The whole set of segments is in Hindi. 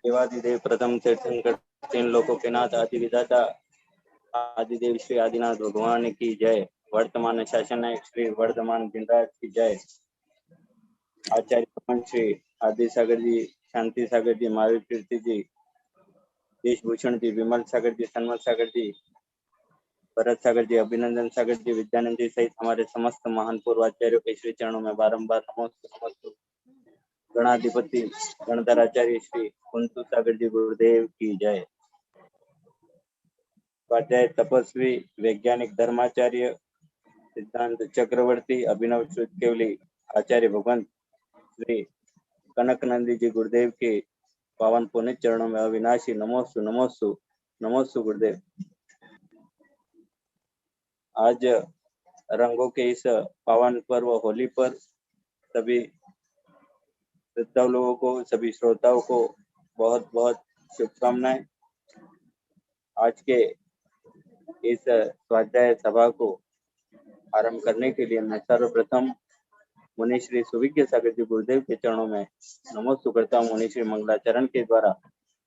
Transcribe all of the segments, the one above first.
देवादिदेव प्रथम तीर्थंकर तीन लोकों के नाथ आदि विधाता आदिदेव श्री आदिनाथ भगवान की जय। वर्तमान शासन नायक श्री वर्धमान गिरिराज की जय। आचार्य भगवान श्री आदि सागर जी, शांति सागर जी, महावीर कीर्ति जी, देशभूषण जी, विमल सागर जी, सन्मत सागर जी, भरत सागर जी, अभिनंदन सागर जी, विद्यानंद जी सहित हमारे समस्त महान पूर्वाचार्यों के श्री चरणों में बारंबार नमोस्तु। गणाधिपति गणधराचार्य श्री कुंतु सागर जी गुरुदेव की जय। स्वाध्याय तपस्वी वैज्ञानिक धर्माचार्य सिद्धांत चक्रवर्ती अभिनव केवली आचार्य भगवान श्री कनक नंदी जी गुरुदेव के पावन पुण्य चरणों में अविनाशी नमोस्तु नमोस्तु नमोस्तु गुरुदेव। आज रंगों के इस पावन पर्व होली पर सभी श्रद्धालु लोगों को, सभी श्रोताओं को बहुत बहुत शुभकामनाएं। आज के इस स्वाध्याय सभा को आरंभ करने के लिए मैं सर्वप्रथम मुनि श्री सुविज्ञ सागर जी गुरुदेव के चरणों में नमोस्तु करता हूँ। मुनि श्री मंगलाचरण के द्वारा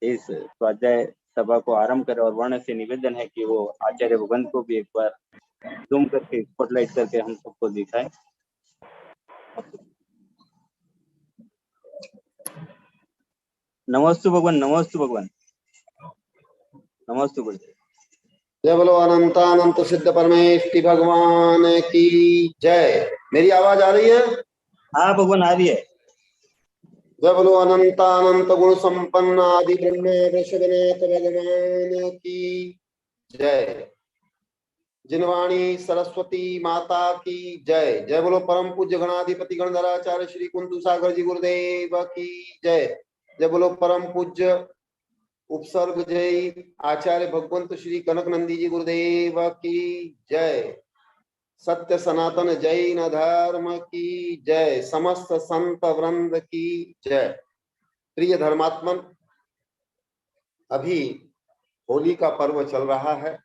इस स्वाध्याय सभा को आरंभ करें और वर्ण से निवेदन है कि वो आचार्य भगवंत को भी एक बार जूम करके स्पॉटलाइट करके हम सबको दिखाएं। नमोस्तु भगवान, नमोस्तु भगवान, नमोस्तु गुरुदेव। जय बोलो अनंतानंत सिद्ध परमेष्टि भगवान की जय। मेरी आवाज आ रही है? हाँ भगवान आ रही है। जय बोलो अनंतानंत गुण संपन्न आदि ब्रह्म वृषभनाथ भगवान की जय। जिनवाणी सरस्वती माता की जय। जय बोलो परम पूज्य गणाधिपति गणधराचार्य श्री कुंतु सागर जी गुरुदेव की जय। जय बोलो परम पूज्य उपसर्ग जय आचार्य भगवंत श्री कनक नंदी जी गुरुदेव की जय। सत्य सनातन जैन धर्म की जय। समस्त संत वृंद की जय। प्रिय धर्मात्मन, अभी होली का पर्व चल रहा है।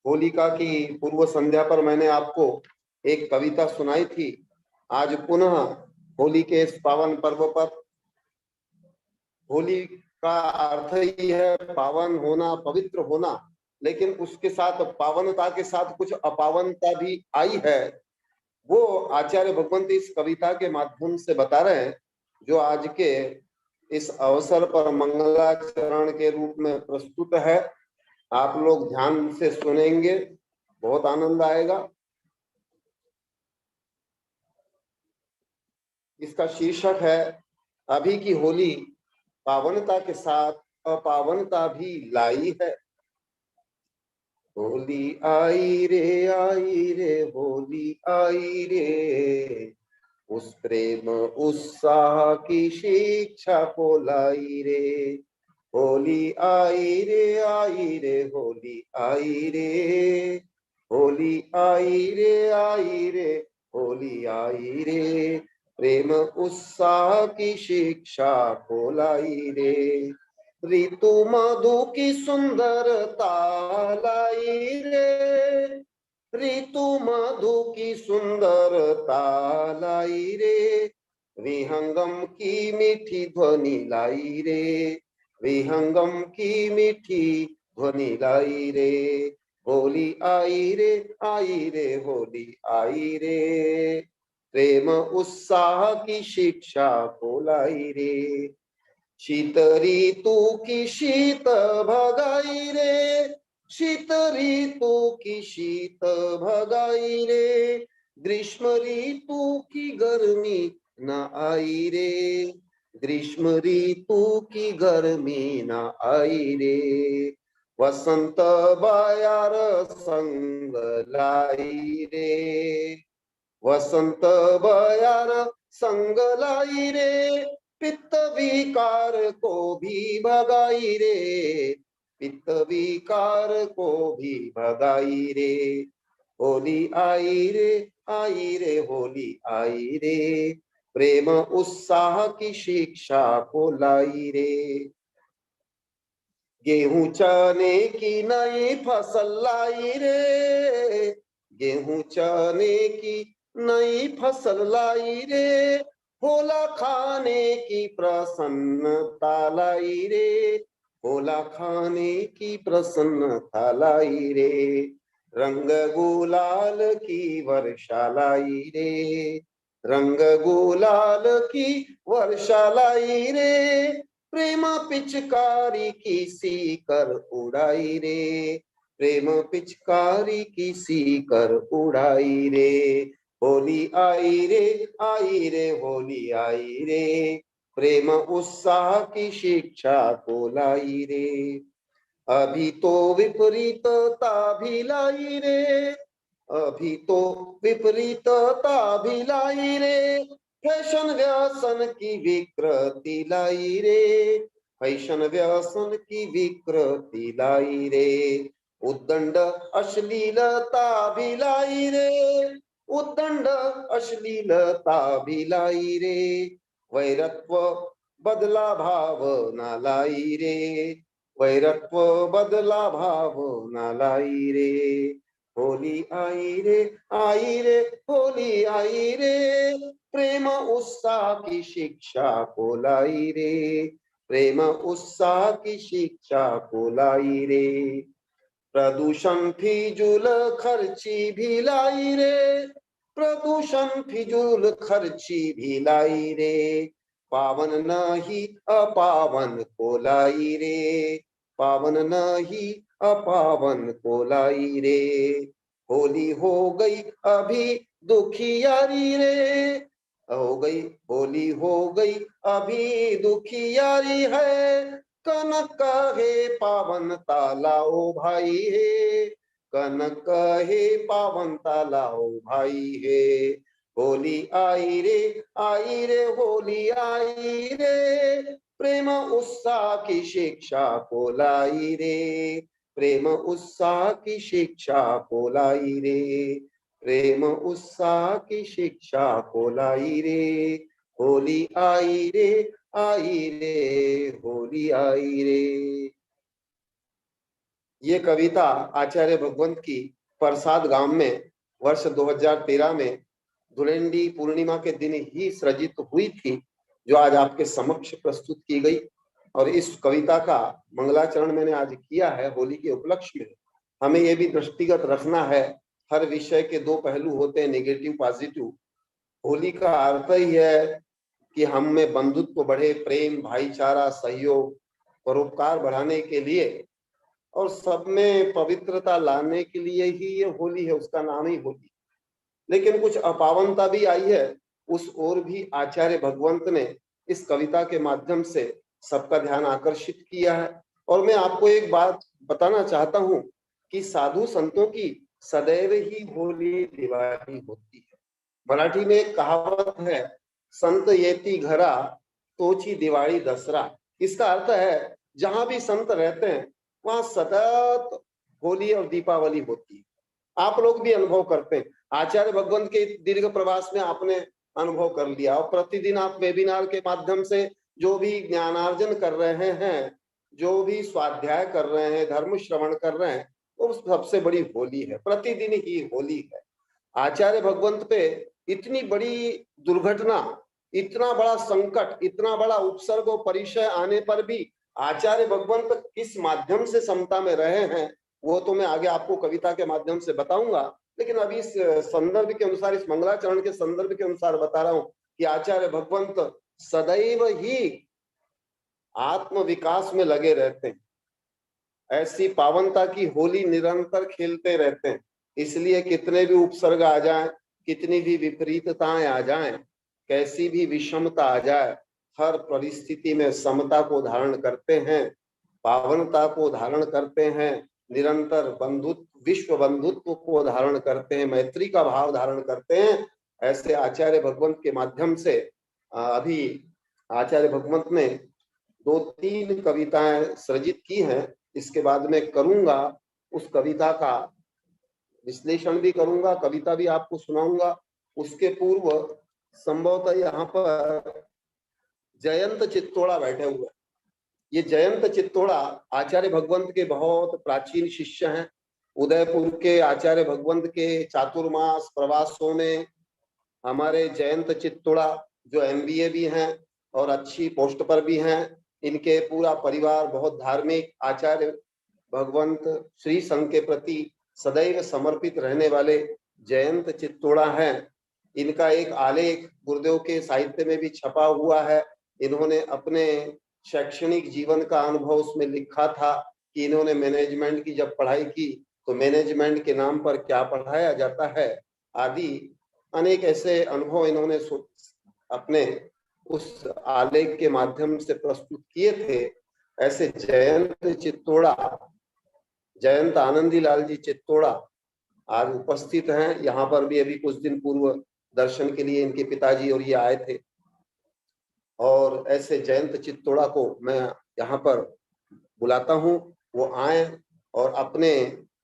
होलिका की पूर्व संध्या पर मैंने आपको एक कविता सुनाई थी। आज पुनः होली के इस पावन पर्व पर, होली का अर्थ ही है पावन होना, पवित्र होना, लेकिन उसके साथ पावनता के साथ कुछ अपावनता भी आई है। वो आचार्य भगवंत इस कविता के माध्यम से बता रहे हैं, जो आज के इस अवसर पर मंगलाचरण के रूप में प्रस्तुत है। आप लोग ध्यान से सुनेंगे, बहुत आनंद आएगा। इसका शीर्षक है अभी की होली पावनता के साथ अपावनता भी लाई है। होली आई रे होली आई रे, उस प्रेम उत्साह की शिक्षा को लाई रे। होली आई रे होली आई रे, होली आई रे होली आई रे, प्रेम उत्साह की शिक्षा को लाई रे। ऋतु मधु की सुंदरता लाई रे, ऋतु मधु की सुंदरता लाई रे, विहंगम की मीठी ध्वनि लाई रे, विहंगम की मीठी ध्वनि लाई रे। होली आई रे होली आई रे, प्रेम उत्साह की शिक्षा को लाई रे। शीत ऋतु की शीत भगाई रे, शीत ऋतु की शीत भगाई रे, ग्रीष्म ऋतु की गर्मी न आई रे, ग्रीष्म ऋतु की गर्मी न आई रे। वसंत बायार संग लाई रे, वसंत बयार संग लाई रे, पित्त विकार को भी भगाई रे, पित्त विकार को भी भगाई रे। होली आई रे होली आई रे, प्रेम उत्साह की शिक्षा को लाई रे। गेहूं चने की नई फसल लाई रे, गेहूं चने की नई फसल लाई रे, होला खाने की प्रसन्नता लाई रे, होला खाने की प्रसन्नता लाई रे, रंग गुलाल की वर्षा लाई रे, रंग गुलाल की वर्षा लाई रे, प्रेम पिचकारी की सीकर उड़ाई रे, प्रेम पिचकारी की सीकर उड़ाई रे, होली आई रे होली आई रे, प्रेम उत्साह की शिक्षा को लाई रे, अभी तो विपरीतता भी लाई रे, अभी तो विपरीतता भी लाई रे, फैशन व्यसन की विकृति लाई रे, फैशन व्यसन की विकृति लाई रे, उद्दंड अश्लीलता भी लाई रे, उद्दंड अश्लीलता भी लाई रे, वैरत्व बदला भावना लाई रे, वैरत्व बदला भावना लाई रे, होली आई रे होली आई रे, प्रेम उत्साह की शिक्षा को लाई रे, प्रेम उत्साह की शिक्षा को लाई रे, प्रदूषण फिजूल खर्ची भी लाई रे, प्रदूषण फिजूल खर्ची भी लाई रे, पावन नहीं अपावन को लाई रे, पावन नहीं अपावन को लाई रे, होली हो गई अभी दुखियारी रे, हो गई होली हो गई अभी दुखियारी है, कनक हे पावन तालाओ भाई हे, कनक हे पावन तालाओ भाई हे, होली आई रे होली आई रे, प्रेम उत्साह की शिक्षा को लाई रे, प्रेम उत्साह की शिक्षा को लाई रे, प्रेम उत्साह की शिक्षा को लाई रे, होली आई रे होली आई रे। ये कविता आचार्य भगवंत की प्रसाद गांव में वर्ष 2013 में धुलेंडी पूर्णिमा के दिन ही सृजित हुई थी, जो आज आपके समक्ष प्रस्तुत की गई। और इस कविता का मंगलाचरण मैंने आज किया है होली के उपलक्ष्य में। हमें यह भी दृष्टिगत रखना है, हर विषय के दो पहलू होते हैं, नेगेटिव पॉजिटिव। होली का अर्थ ही है कि हम में बंधुत्व बढ़े, प्रेम, भाईचारा, सहयोग, परोपकार बढ़ाने के लिए और सब में पवित्रता लाने के लिए ही ये होली है, उसका नाम ही होली। लेकिन कुछ अपावनता भी आई है, उस ओर भी आचार्य भगवंत ने इस कविता के माध्यम से सबका ध्यान आकर्षित किया है। और मैं आपको एक बात बताना चाहता हूं कि साधु संतों की सदैव ही होली दिवाली होती है। मराठी में एक कहावत है, संत येती घरा तोची दिवाली दसरा। इसका अर्थ है जहां भी संत रहते हैं वहां सतत होली और दीपावली होती है। आप लोग भी अनुभव करते हैं, आचार्य भगवंत के दीर्घ प्रवास में आपने अनुभव कर लिया, और प्रतिदिन आप वेबिनार के माध्यम से जो भी ज्ञानार्जन कर रहे हैं, जो भी स्वाध्याय कर रहे हैं, धर्म श्रवण कर रहे हैं, वो सबसे बड़ी होली है, प्रतिदिन ही होली है। आचार्य भगवंत पे इतनी बड़ी दुर्घटना, इतना बड़ा संकट, इतना बड़ा उपसर्ग और परिचय आने पर भी आचार्य भगवंत किस माध्यम से समता में रहे हैं, वो तो मैं आगे आपको कविता के माध्यम से बताऊंगा। लेकिन अभी इस संदर्भ के अनुसार, इस मंगलाचरण के संदर्भ के अनुसार बता रहा हूं कि आचार्य भगवंत सदैव ही आत्म विकास में लगे रहते हैं, ऐसी पावनता की होली निरंतर खेलते रहते हैं। इसलिए कितने भी उपसर्ग आ जाएं, कितनी भी विपरीतताएं आ जाएं, कैसी भी विषमता आ जाए, हर परिस्थिति में समता को धारण करते हैं, पावनता को धारण करते हैं, निरंतर बंधुत्व, विश्व बंधुत्व को धारण करते हैं, मैत्री का भाव धारण करते हैं। ऐसे आचार्य भगवंत के माध्यम से अभी आचार्य भगवंत ने 2-3 कविताएं सृजित की हैं। इसके बाद में करूंगा, उस कविता का विश्लेषण भी करूंगा, कविता भी आपको सुनाऊंगा। उसके पूर्व संभवतः यहाँ पर जयंत चित्तोड़ा बैठे हुए। ये जयंत चित्तोड़ा आचार्य भगवंत के बहुत प्राचीन शिष्य हैं। उदयपुर के आचार्य भगवंत के चातुर्मास प्रवासों में हमारे जयंत चित्तोड़ा जो MBA भी हैं और अच्छी पोस्ट पर भी हैं, इनके पूरा परिवार बहुत धार्मिक, आचार्य भगवंत श्री संघ के प्रति सदैव समर्पित रहने वाले जयंत चित्तोड़ा हैं। इनका एक आलेख गुरुदेव के साहित्य में भी छपा हुआ है। इन्होंने अपने शैक्षणिक जीवन का अनुभव उसमें लिखा था कि इन्होंने मैनेजमेंट की जब पढ़ाई की तो मैनेजमेंट के नाम पर क्या पढ़ाया जाता है आदि अनेक ऐसे अनुभव इन्होंने अपने उस आलेख के माध्यम से प्रस्तुत किए थे। ऐसे जयंत चित्तोड़ा, जयंत आनंदी लाल जी चित्तोड़ा आज उपस्थित हैं। यहाँ पर भी अभी कुछ दिन पूर्व दर्शन के लिए इनके पिताजी और ये आए थे। और ऐसे जयंत चित्तोड़ा को मैं यहाँ पर बुलाता हूँ, वो आए और अपने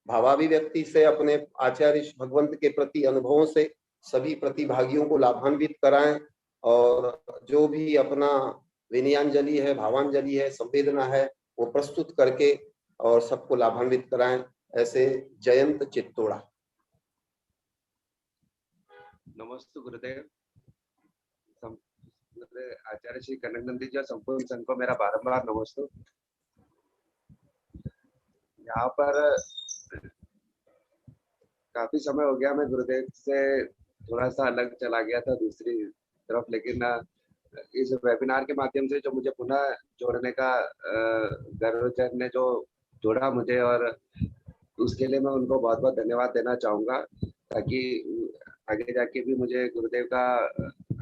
भावाभिव्यक्ति से, अपने आचार्य भगवंत के प्रति अनुभवों से सभी प्रतिभागियों को लाभान्वित कराएं और जो भी अपना विनयांजलि है, भावांजलि है, संवेदना है, वो प्रस्तुत करके और सबको लाभान्वित कराएं। ऐसे जयंत चित्तोड़ा। नमस्ते गुरुदेव। आचार्य श्री कनकनंदी जी और संपूर्ण संघ को मेरा बारंबार नमस्ते। यहाँ पर काफी समय हो गया, मैं गुरुदेव से थोड़ा सा अलग चला गया था दूसरी तरफ, लेकिन इस वेबिनार के माध्यम से जो मुझे पुनः जोड़ने का गर्वजन ने जो जोड़ा मुझे, और उसके लिए मैं उनको बहुत बहुत धन्यवाद देना चाहूँगा, ताकि आगे जाके भी मुझे गुरुदेव का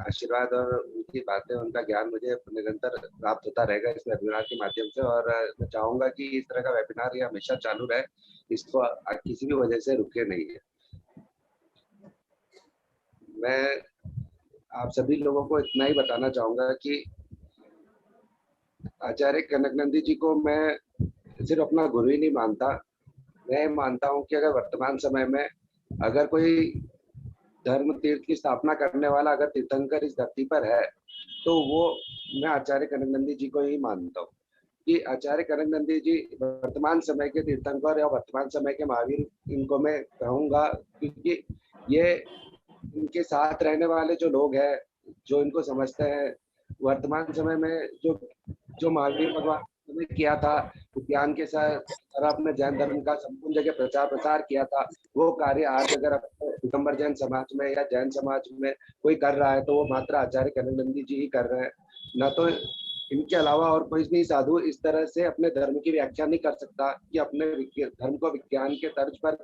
आशीर्वाद और उनकी बातें, उनका ज्ञान मुझे निरंतर प्राप्त होता रहेगा इस वेबिनार के माध्यम से। और मैं चाहूँगा कि इस तरह का वेबिनार ये हमेशा चालू रहे, इसको किसी भी वजह से रुके नहीं है। मैं आप सभी लोगों को इतना ही बताना चाहूँगा कि आचार्य कनकनंदी जी को मैं सिर्फ अपना गुरु ही नहीं मानता, मैं मानता हूँ कि अगर वर्तमान समय में अगर कोई धर्म तीर्थ की स्थापना करने वाला अगर तीर्थंकर इस धरती पर है, तो वो मैं आचार्य कनकनंदी जी को ही मानता हूँ। कि आचार्य कनकनंदी जी वर्तमान समय के तीर्थंकर या वर्तमान समय के महावीर, इनको मैं कहूँगा, क्योंकि ये इनके साथ रहने वाले जो लोग हैं, जो इनको समझते हैं, वर्तमान समय में जो महावीर भगवान ने किया था, विज्ञान के साथ और अपने जैन धर्म का संपूर्ण जगह प्रचार प्रसार किया था, वो कार्य आज अगर दिगंबर जैन समाज में या जैन समाज में कोई कर रहा है तो वो मात्र आचार्य कनकनंदी जी ही कर रहे हैं। न तो इनके अलावा और कोई भी साधु इस तरह से अपने धर्म की व्याख्या नहीं कर सकता कि अपने धर्म को विज्ञान के तर्ज पर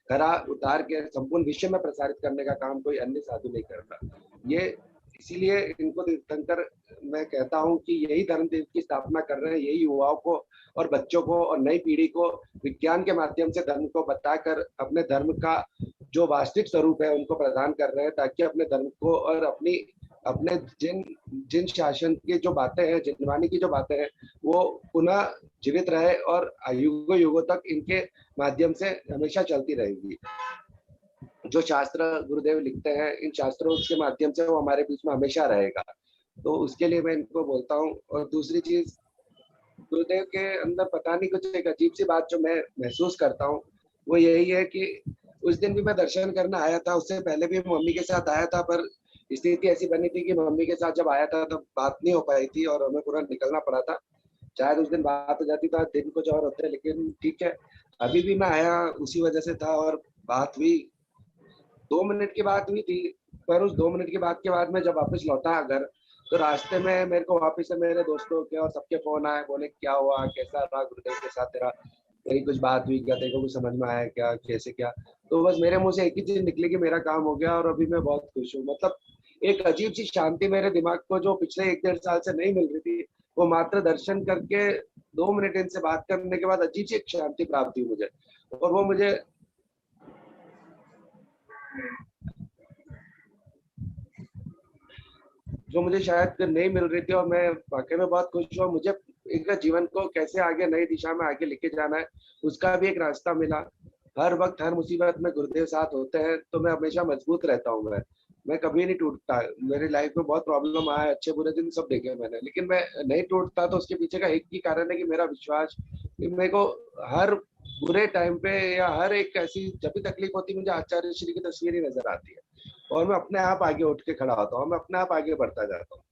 खरा उतार के संपूर्ण विश्व में प्रसारित करने का काम कोई अन्य साधु नहीं करता। ये इसीलिए इनको तीर्थंकर मैं कहता हूँ कि यही धर्म तीर्थ की स्थापना कर रहे हैं, यही युवाओं को और बच्चों को और नई पीढ़ी को विज्ञान के माध्यम से धर्म को बताकर अपने धर्म का जो वास्तविक स्वरूप है उनको प्रदान कर रहे हैं, ताकि अपने धर्म को और अपने जिन शासन की जो बातें हैं, जिनवानी की जो बातें हैं, वो पुनः जीवित रहे और युगों युगों तक इनके माध्यम से हमेशा चलती रहेगी। जो शास्त्र गुरुदेव लिखते हैं, इन शास्त्रों के माध्यम से वो हमारे बीच में हमेशा रहेगा। तो उसके लिए मैं इनको बोलता हूँ। और दूसरी चीज, गुरुदेव के अंदर पता नहीं कुछ एक अजीब सी बात जो मैं महसूस करता हूँ, वो यही है कि उस दिन भी मैं दर्शन करने आया था, उससे पहले भी मम्मी के साथ आया था, पर स्थिति ऐसी बनी थी कि मम्मी के साथ जब आया था तब बात नहीं हो पाई थी और हमें पूरा निकलना पड़ा था। शायद उस दिन बात हो जाती था, दिन कुछ और होते, लेकिन ठीक है, अभी भी मैं आया उसी वजह से था और बात हुई। 2 मिनट की बात हुई थी, पर उस 2 मिनट की बात के बाद में जब वापस लौटा अगर, तो रास्ते में मेरे को वापस से मेरे दोस्तों के और सबके फोन आए, बोले क्या हुआ, कैसा रहा गुरुदेव के साथ तेरा, तेरी कुछ बात हुई क्या, तेरे को कुछ समझ में आया क्या, कैसे क्या। तो बस मेरे मुंह से एक ही चीज निकली कि मेरा काम हो गया और अभी मैं बहुत खुश हूँ। मतलब एक अजीब सी शांति मेरे दिमाग को जो पिछले 1-1.5 साल से नहीं मिल रही थी, वो मात्र दर्शन करके 2 मिनट इनसे बात करने के बाद अजीब सी एक शांति प्राप्त हुई मुझे। और वो मुझे जो मुझे शायद नहीं मिल रही थी, और मैं वाकई में बहुत खुश हुआ। मुझे एक जीवन को कैसे आगे नई दिशा में आगे लेके जाना है, उसका भी एक रास्ता मिला। हर वक्त हर मुसीबत में गुरुदेव साथ होते हैं तो मैं हमेशा मजबूत रहता हूँ। मैं कभी नहीं टूटता। मेरी लाइफ में बहुत प्रॉब्लम आया, अच्छे बुरे दिन सब देखे मैंने, लेकिन मैं नहीं टूटता। तो उसके पीछे का एक ही कारण है कि मेरा विश्वास, कि मेरे को हर बुरे टाइम पे या हर एक ऐसी जब भी तकलीफ होती, मुझे आचार्य श्री की तस्वीर ही नजर आती है। और मैं अपने आप आगे उठ के खड़ा होता हूँ, मैं अपने आप आगे बढ़ता जाता हूँ।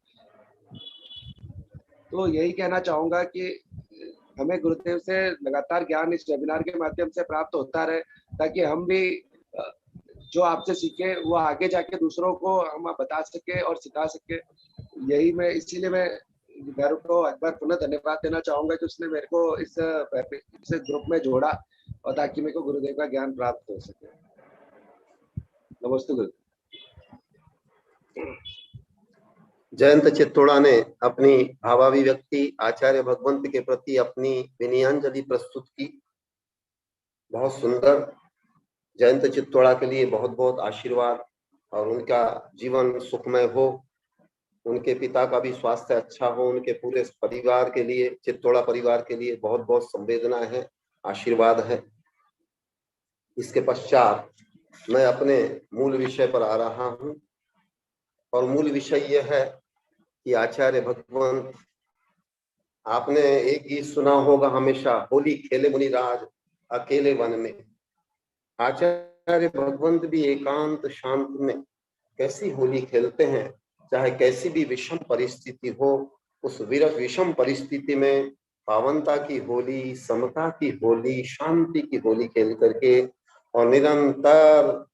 तो यही कहना चाहूंगा कि हमें गुरुदेव से लगातार ज्ञान इस वेबिनार के माध्यम से प्राप्त होता रहे, ताकि हम भी जो आपसे सीखे वो आगे जाके दूसरों को हम बता सके और सिखा सके। यही मैं, इसीलिए मैं गुरु को एक बार पुनः धन्यवाद देना चाहूंगा कि उसने मेरे को इस ग्रुप में जोड़ा, और ताकि मेरे को गुरुदेव का ज्ञान प्राप्त हो सके। नमस्ते गुरु। जयंत चित्तोड़ा ने अपनी भावाभिव्यक्ति आचार्य भगवंत के प्रति अपनी विनयांजलि प्रस्तुत की। बहुत सुंदर। जयंत चित्तोड़ा के लिए बहुत बहुत आशीर्वाद, और उनका जीवन सुखमय हो, उनके पिता का भी स्वास्थ्य अच्छा हो, उनके पूरे परिवार के लिए, चित्तोड़ा परिवार के लिए बहुत बहुत संवेदना है, आशीर्वाद है। इसके पश्चात मैं अपने मूल विषय पर आ रहा हूं, और मूल विषय यह है कि आचार्य भगवंत, आपने एक गीत सुना होगा हमेशा, होली खेले मुनिराज अकेले वन में। आचार्य भगवंत भी एकांत शांत में कैसी होली खेलते हैं, चाहे कैसी भी विषम परिस्थिति हो, उस विषम परिस्थिति में पावनता की होली, समता की होली, शांति की होली खेल करके और निरंतर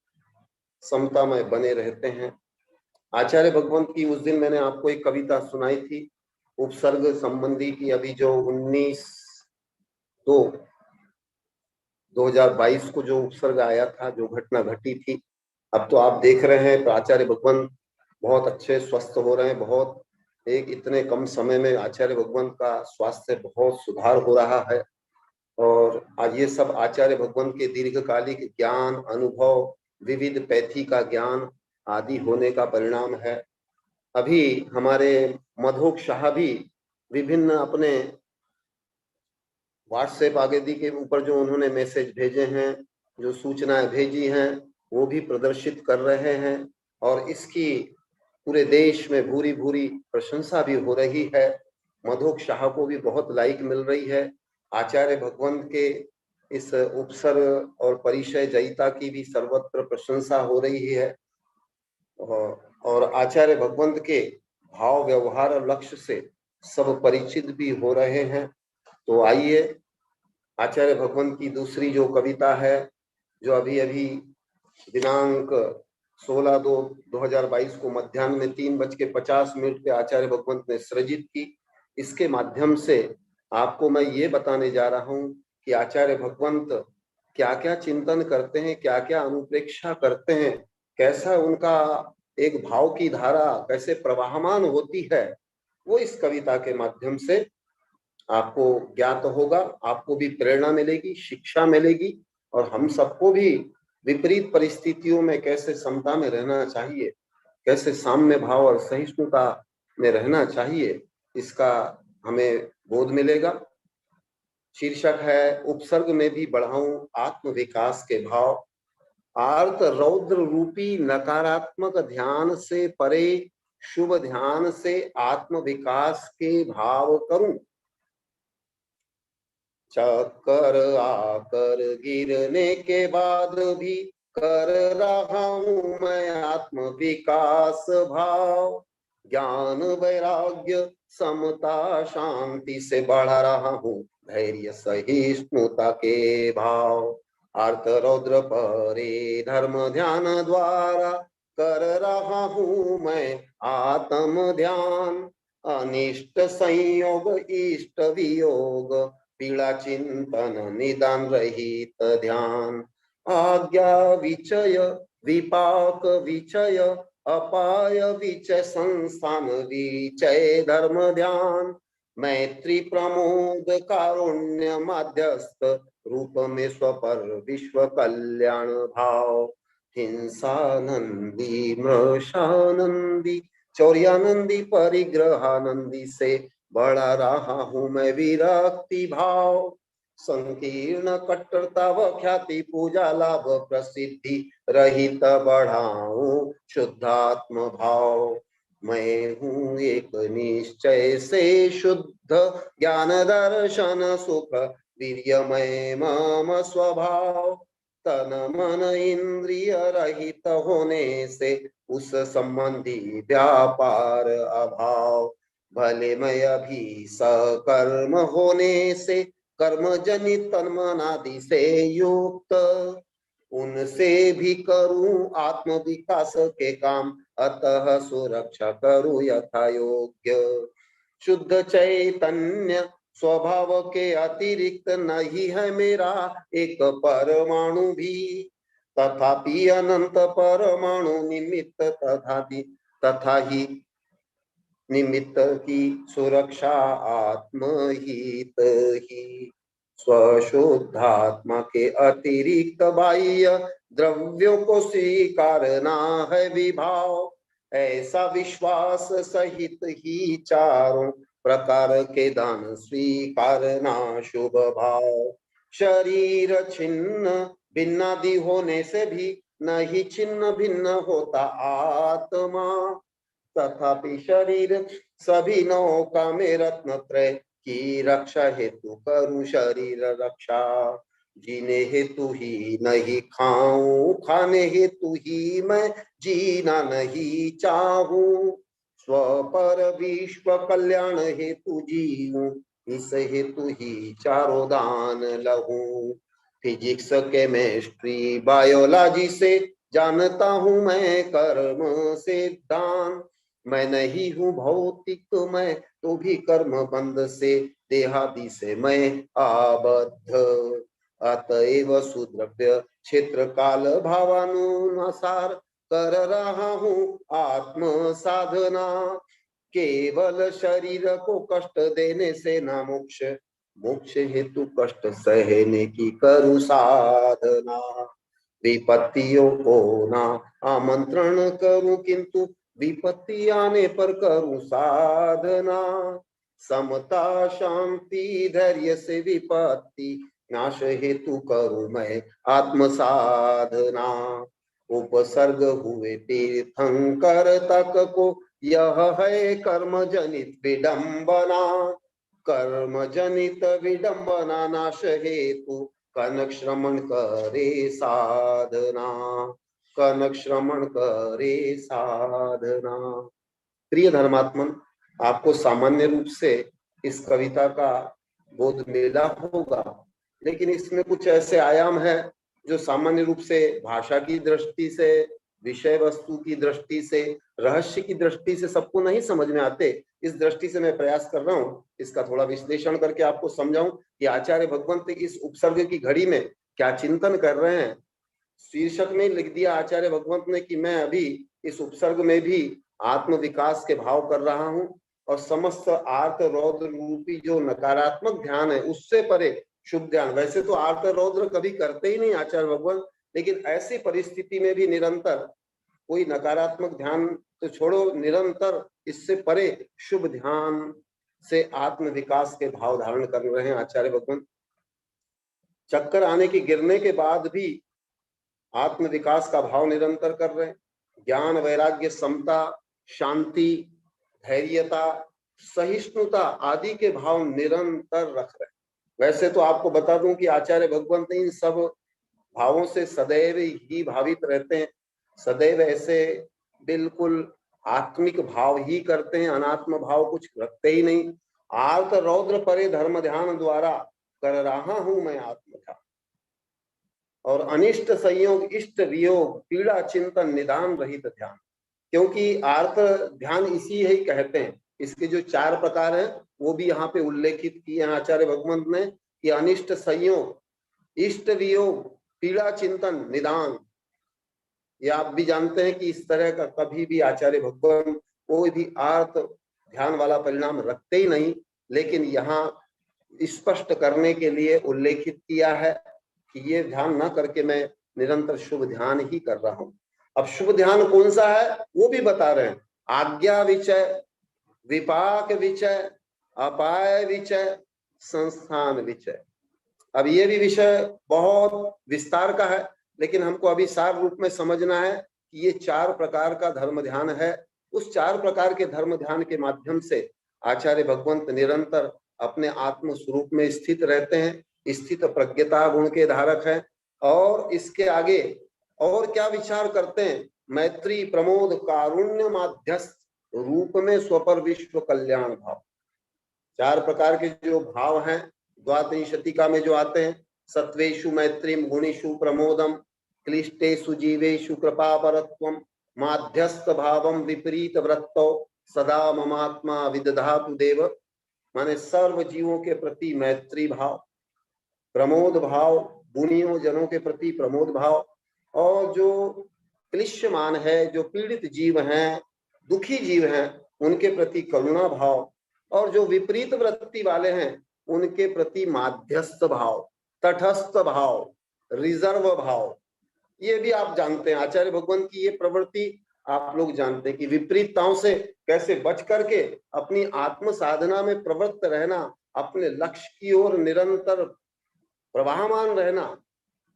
समता में बने रहते हैं। आचार्य भगवंत की उस दिन मैंने आपको एक कविता सुनाई थी उपसर्ग संबंधी की, अभी जो 19/2/2022 को जो उपसर्ग आया था, जो घटना घटी थी। अब तो आप देख रहे हैं आचार्य भगवंत बहुत अच्छे स्वस्थ हो रहे हैं, बहुत एक इतने कम समय में आचार्य भगवंत का स्वास्थ्य बहुत सुधार हो रहा है। और आज ये सब आचार्य भगवंत के दीर्घकालिक ज्ञान, अनुभव, विविध पैथी का ज्ञान आदि होने का परिणाम है। अभी हमारे मधुक शाह भी विभिन्न अपने व्हाट्सएप आदि के ऊपर जो उन्होंने मैसेज भेजे हैं, जो सूचनाएं भेजी हैं, वो भी प्रदर्शित कर रहे हैं, और इसकी पूरे देश में भूरी भूरी प्रशंसा भी हो रही है। मधुक शाह को भी बहुत लाइक मिल रही है। आचार्य भगवंत के इस उपसर्ग और परिचय जयिता की भी सर्वत्र प्रशंसा हो रही है, और आचार्य भगवंत के भाव व्यवहार और लक्ष्य से सब परिचित भी हो रहे हैं। तो आइए आचार्य भगवंत की दूसरी जो कविता है, जो अभी अभी दिनांक 16/2/2022 को मध्याह्न में 3:50 पे आचार्य भगवंत ने सृजित की, इसके माध्यम से आपको मैं ये बताने जा रहा हूं कि आचार्य भगवंत क्या क्या चिंतन करते हैं, क्या क्या अनुप्रेक्षा करते हैं, कैसा उनका एक भाव की धारा कैसे प्रवाहमान होती है, वो इस कविता के माध्यम से आपको ज्ञात होगा। आपको भी प्रेरणा मिलेगी, शिक्षा मिलेगी, और हम सबको भी विपरीत परिस्थितियों में कैसे समता में रहना चाहिए, कैसे साम्य भाव और सहिष्णुता में रहना चाहिए, इसका हमें बोध मिलेगा। शीर्षक है उपसर्ग में भी बढ़ाऊं आत्म विकास के भाव। आर्त रौद्र रूपी नकारात्मक ध्यान से परे शुभ ध्यान से आत्म विकास के भाव करूं। चक्कर आकर गिरने के बाद भी कर रहा हूं मैं आत्म विकास भाव। ज्ञान वैराग्य समता शांति से बढ़ा रहा हूं धैर्य सहिष्णुता के भाव। आर्त रौद्र परे धर्म ध्यान द्वारा कर रहा हूं मैं आत्म ध्यान। अनिष्ट संयोग इष्ट वियोग पीड़ा चिंतन निदान रहित ध्यान। आज्ञा विचय विपाक विचय अपाय विचय संस्थान विचय धर्म ध्यान। मैत्री प्रमोद कारुण्य माध्यस्थ रूप में स्वपर विश्व कल्याण भाव। हिंसानंदी मृषानंदी चौर्यानंदी परिग्रहानंदी से बढ़ा रहा हूं मैं विरक्ति भाव। संकीर्ण कट्टरता व ख्याति पूजा लाभ प्रसिद्धि रहित बढ़ाऊं शुद्धात्म भाव। मैं हूं एक निश्चय से शुद्ध ज्ञान दर्शन सुख वीर्यमय मम स्वभाव। तन मन इंद्रिय रहित होने से उस संबंधी व्यापार अभाव, भले मैं अभी सकर्म होने से कर्म जनित तन मन आदि से युक्त, उनसे भी करूं आत्म विकास के काम, अतः सुरक्षा करूं यथा योग्य। शुद्ध चैतन्य स्वभाव के अतिरिक्त नहीं है मेरा एक परमाणु भी, तथापि अनंत परमाणु निमित्त तथा ही निमित्त की सुरक्षा आत्महित ही। स्वशुद्धात्मा के अतिरिक्त बाह्य द्रव्यों को स्वीकारना है विभाव, ऐसा विश्वास सहित ही चारों प्रकार के दान स्वीकारना शुभ भाव। शरीर छिन्न भिन्नादि होने से भी नहीं छिन्न भिन्न होता आत्मा, तथापि शरीर सभी नौका में रत्न त्रय की रक्षा हेतु करूं शरीर रक्षा। जीने हेतु ही नहीं खाऊं, खाने हेतु ही मैं जीना नहीं चाहूं, स्व पर विश्व कल्याण हेतु जीऊं, इस हेतु ही चारों दान लहूं। फिजिक्स केमिस्ट्री बायोलॉजी से जानता हूं मैं कर्म सिद्धांत, मैं नहीं हूं भौतिक मैं तो भी कर्म बंध से देहादि से मैं आबद्ध, अतएव सुद्रव्य क्षेत्र काल भावानुसार कर रहा हूं आत्म साधना। केवल शरीर को कष्ट देने से ना मोक्ष, मोक्ष हेतु कष्ट सहने की करूं साधना। विपत्तियों को ना आमंत्रण करूं किंतु विपत्ति आने पर करूं साधना। समता शांति धैर्य से विपत्ति नाश हेतु करूं मैं आत्म साधना। उपसर्ग हुए तीर्थंकर तक को यह है कर्म जनित विडंबना, कर्म जनित विडंबना नाश हेतु कनक श्रमण करे साधना, कनक श्रमण करे साधना। प्रिय धर्मात्मन, आपको सामान्य रूप से इस कविता का बोध मिला होगा, लेकिन इसमें कुछ ऐसे आयाम है जो सामान्य रूप से भाषा की दृष्टि से, विषय वस्तु की दृष्टि से, रहस्य की दृष्टि से सबको नहीं समझ में आते। इस दृष्टि से मैं प्रयास कर रहा हूँ इसका थोड़ा विश्लेषण करके आपको समझाऊं कि आचार्य भगवंत इस उपसर्ग की घड़ी में क्या चिंतन कर रहे हैं। शीर्षक में लिख दिया आचार्य भगवंत ने कि मैं अभी इस उपसर्ग में भी आत्म विकास के भाव कर रहा हूं और समस्त आर्त रौद्र रूपी जो नकारात्मक ध्यान है उससे परे शुभ ध्यान। वैसे तो आर्त रौद्र कभी करते ही नहीं आचार्य भगवंत, लेकिन ऐसी परिस्थिति में भी निरंतर कोई नकारात्मक ध्यान तो छोड़ो, निरंतर इससे परे शुभ ध्यान से आत्म विकास के भाव धारण कर रहे हैं आचार्य भगवंत। चक्कर आने की गिरने के बाद भी आत्म विकास का भाव निरंतर कर रहे हैं। ज्ञान वैराग्य समता शांति धैर्यता सहिष्णुता आदि के भाव निरंतर रख रहे हैं। वैसे तो आपको बता दूं कि आचार्य भगवंत इन सब भावों से सदैव ही भावित रहते हैं, सदैव ऐसे बिल्कुल आत्मिक भाव ही करते हैं, अनात्म भाव कुछ रखते ही नहीं। आर्त रौद्र परे धर्म ध्यान द्वारा कर रहा हूं मैं आत्म ध्यान, और अनिष्ट संयोग इष्ट वियोग पीड़ा चिंतन निदान रहित ध्यान। क्योंकि आर्त ध्यान इसी ही कहते हैं। इसके जो 4 प्रकार हैं वो भी यहाँ पे उल्लेखित किए हैं आचार्य भगवंत ने कि अनिष्ट संयोग इष्ट वियोग पीड़ा चिंतन निदान। ये आप भी जानते हैं कि इस तरह का कभी भी आचार्य भगवंत कोई भी आर्त ध्यान वाला परिणाम रखते ही नहीं, लेकिन यहाँ स्पष्ट करने के लिए उल्लेखित किया है कि ये ध्यान ना करके मैं निरंतर शुभ ध्यान ही कर रहा हूं। अब शुभ ध्यान कौन सा है वो भी बता रहे हैं। आज्ञा विचय, विपाक विचय, अपाय विचय, संस्थान विचय। अब ये भी विषय बहुत विस्तार का है, लेकिन हमको अभी सार रूप में समझना है कि ये 4 प्रकार का धर्म ध्यान है। उस 4 प्रकार के धर्म ध्यान के माध्यम से आचार्य भगवंत निरंतर अपने आत्म स्वरूप में स्थित रहते हैं, स्थित प्रज्ञता गुण के धारक हैं। और इसके आगे और क्या विचार करते हैं? मैत्री प्रमोद कारुण्य माध्यस्थ रूप में स्वपर विश्व कल्याण भाव। 4 प्रकार के जो भाव हैं द्वादशतिका में जो आते हैं, सत्वेषु मैत्रीम, गुणेषु प्रमोदम, क्लिष्टेषु जीवेषु कृपा परत्वम, माध्यस्थ भावम विपरीत वृत्तो सदा ममात्मा विदधातु देव। माने सर्व जीवों के प्रति मैत्री भाव, प्रमोद भाव, गुणियों जनों के प्रति प्रमोद भाव, और जो क्लिश्यमान है, जो पीड़ित जीव हैं, दुखी जीव हैं, उनके प्रति करुणा भाव, और जो विपरीत वृत्ति वाले हैं उनके प्रति माध्यस्थ भाव, तटस्थ भाव, रिजर्व भाव। ये भी आप जानते हैं, आचार्य भगवान की ये प्रवृत्ति आप लोग जानते हैं कि विपरीतताओं से कैसे बच करके अपनी आत्म साधना में प्रवृत्त रहना, अपने लक्ष्य की ओर निरंतर प्रवाहमान रहना,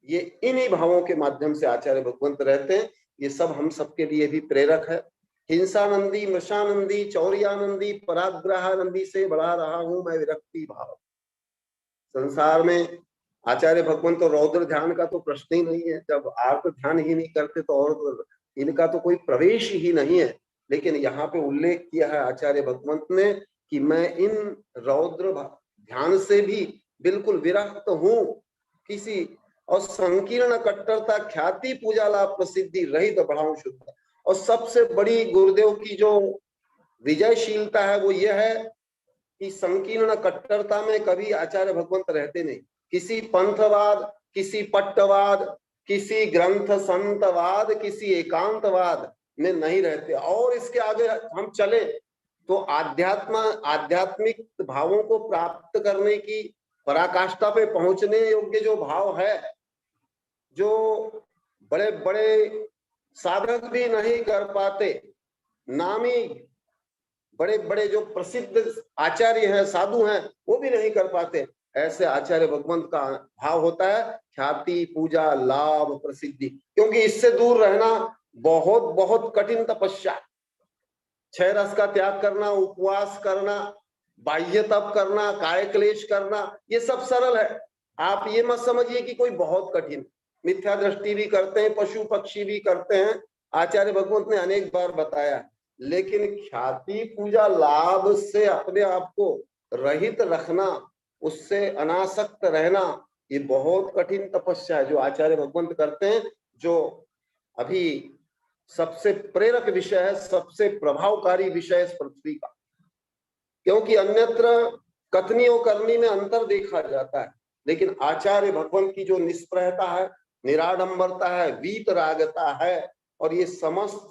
ये इन्हीं भावों के माध्यम से आचार्य भगवंत रहते हैं। ये सब हम सबके लिए भी प्रेरक है। हिंसानंदी, मृषानंदी, चौर्यानंदी, पराग्रहानंदी से बढ़ा रहा हूं मैं विरक्ति भाव। संसार में आचार्य भगवंत तो रौद्र ध्यान का तो प्रश्न ही नहीं है। जब आप ध्यान ही नहीं करते तो और इनका तो कोई प्रवेश ही नहीं है। लेकिन यहाँ पे उल्लेख किया है आचार्य भगवंत ने कि मैं इन रौद्र ध्यान से भी बिल्कुल विरक्त हूं, किसी और संकीर्ण कट्टरता, ख्याति, पूजा, लाभ, प्रसिद्धि रहित बढ़ाऊं शुद्ध। और सबसे बड़ी गुरुदेव की जो विजयशीलता है वो ये है कि संकीर्ण कट्टरता में कभी आचार्य भगवंत रहते नहीं। किसी पंथवाद, किसी पट्टवाद, किसी ग्रंथ संतवाद, किसी एकांतवाद में नहीं रहते। और इसके आगे हम चले तो आध्यात्मिक भावों को प्राप्त करने की पराकाष्ठा पे पहुंचने योग्य जो भाव है, जो बड़े बड़े साधक भी नहीं कर पाते, नामी बड़े बड़े जो प्रसिद्ध आचार्य हैं, साधु हैं, वो भी नहीं कर पाते, ऐसे आचार्य भगवंत का भाव होता है ख्याति, पूजा, लाभ, प्रसिद्धि। क्योंकि इससे दूर रहना बहुत बहुत कठिन तपस्या। 6 रस का त्याग करना, उपवास करना, बाह्य तप करना, काय क्लेश करना, ये सब सरल है। आप ये मत समझिए कि कोई बहुत कठिन। मिथ्या दृष्टि भी करते हैं, पशु पक्षी भी करते हैं, आचार्य भगवंत ने अनेक बार बताया। लेकिन ख्याति, पूजा, लाभ से अपने आप को रहित रखना, उससे अनासक्त रहना, ये बहुत कठिन तपस्या है जो आचार्य भगवंत करते हैं। जो अभी सबसे प्रेरक विषय है, सबसे प्रभावकारी विषय इस पृथ्वी का। क्योंकि अन्यत्र कथनी और करनी में अंतर देखा जाता है, लेकिन आचार्य भगवंत की जो निष्प्रहता है, निराडंबरता है, वीतरागता है, और ये समस्त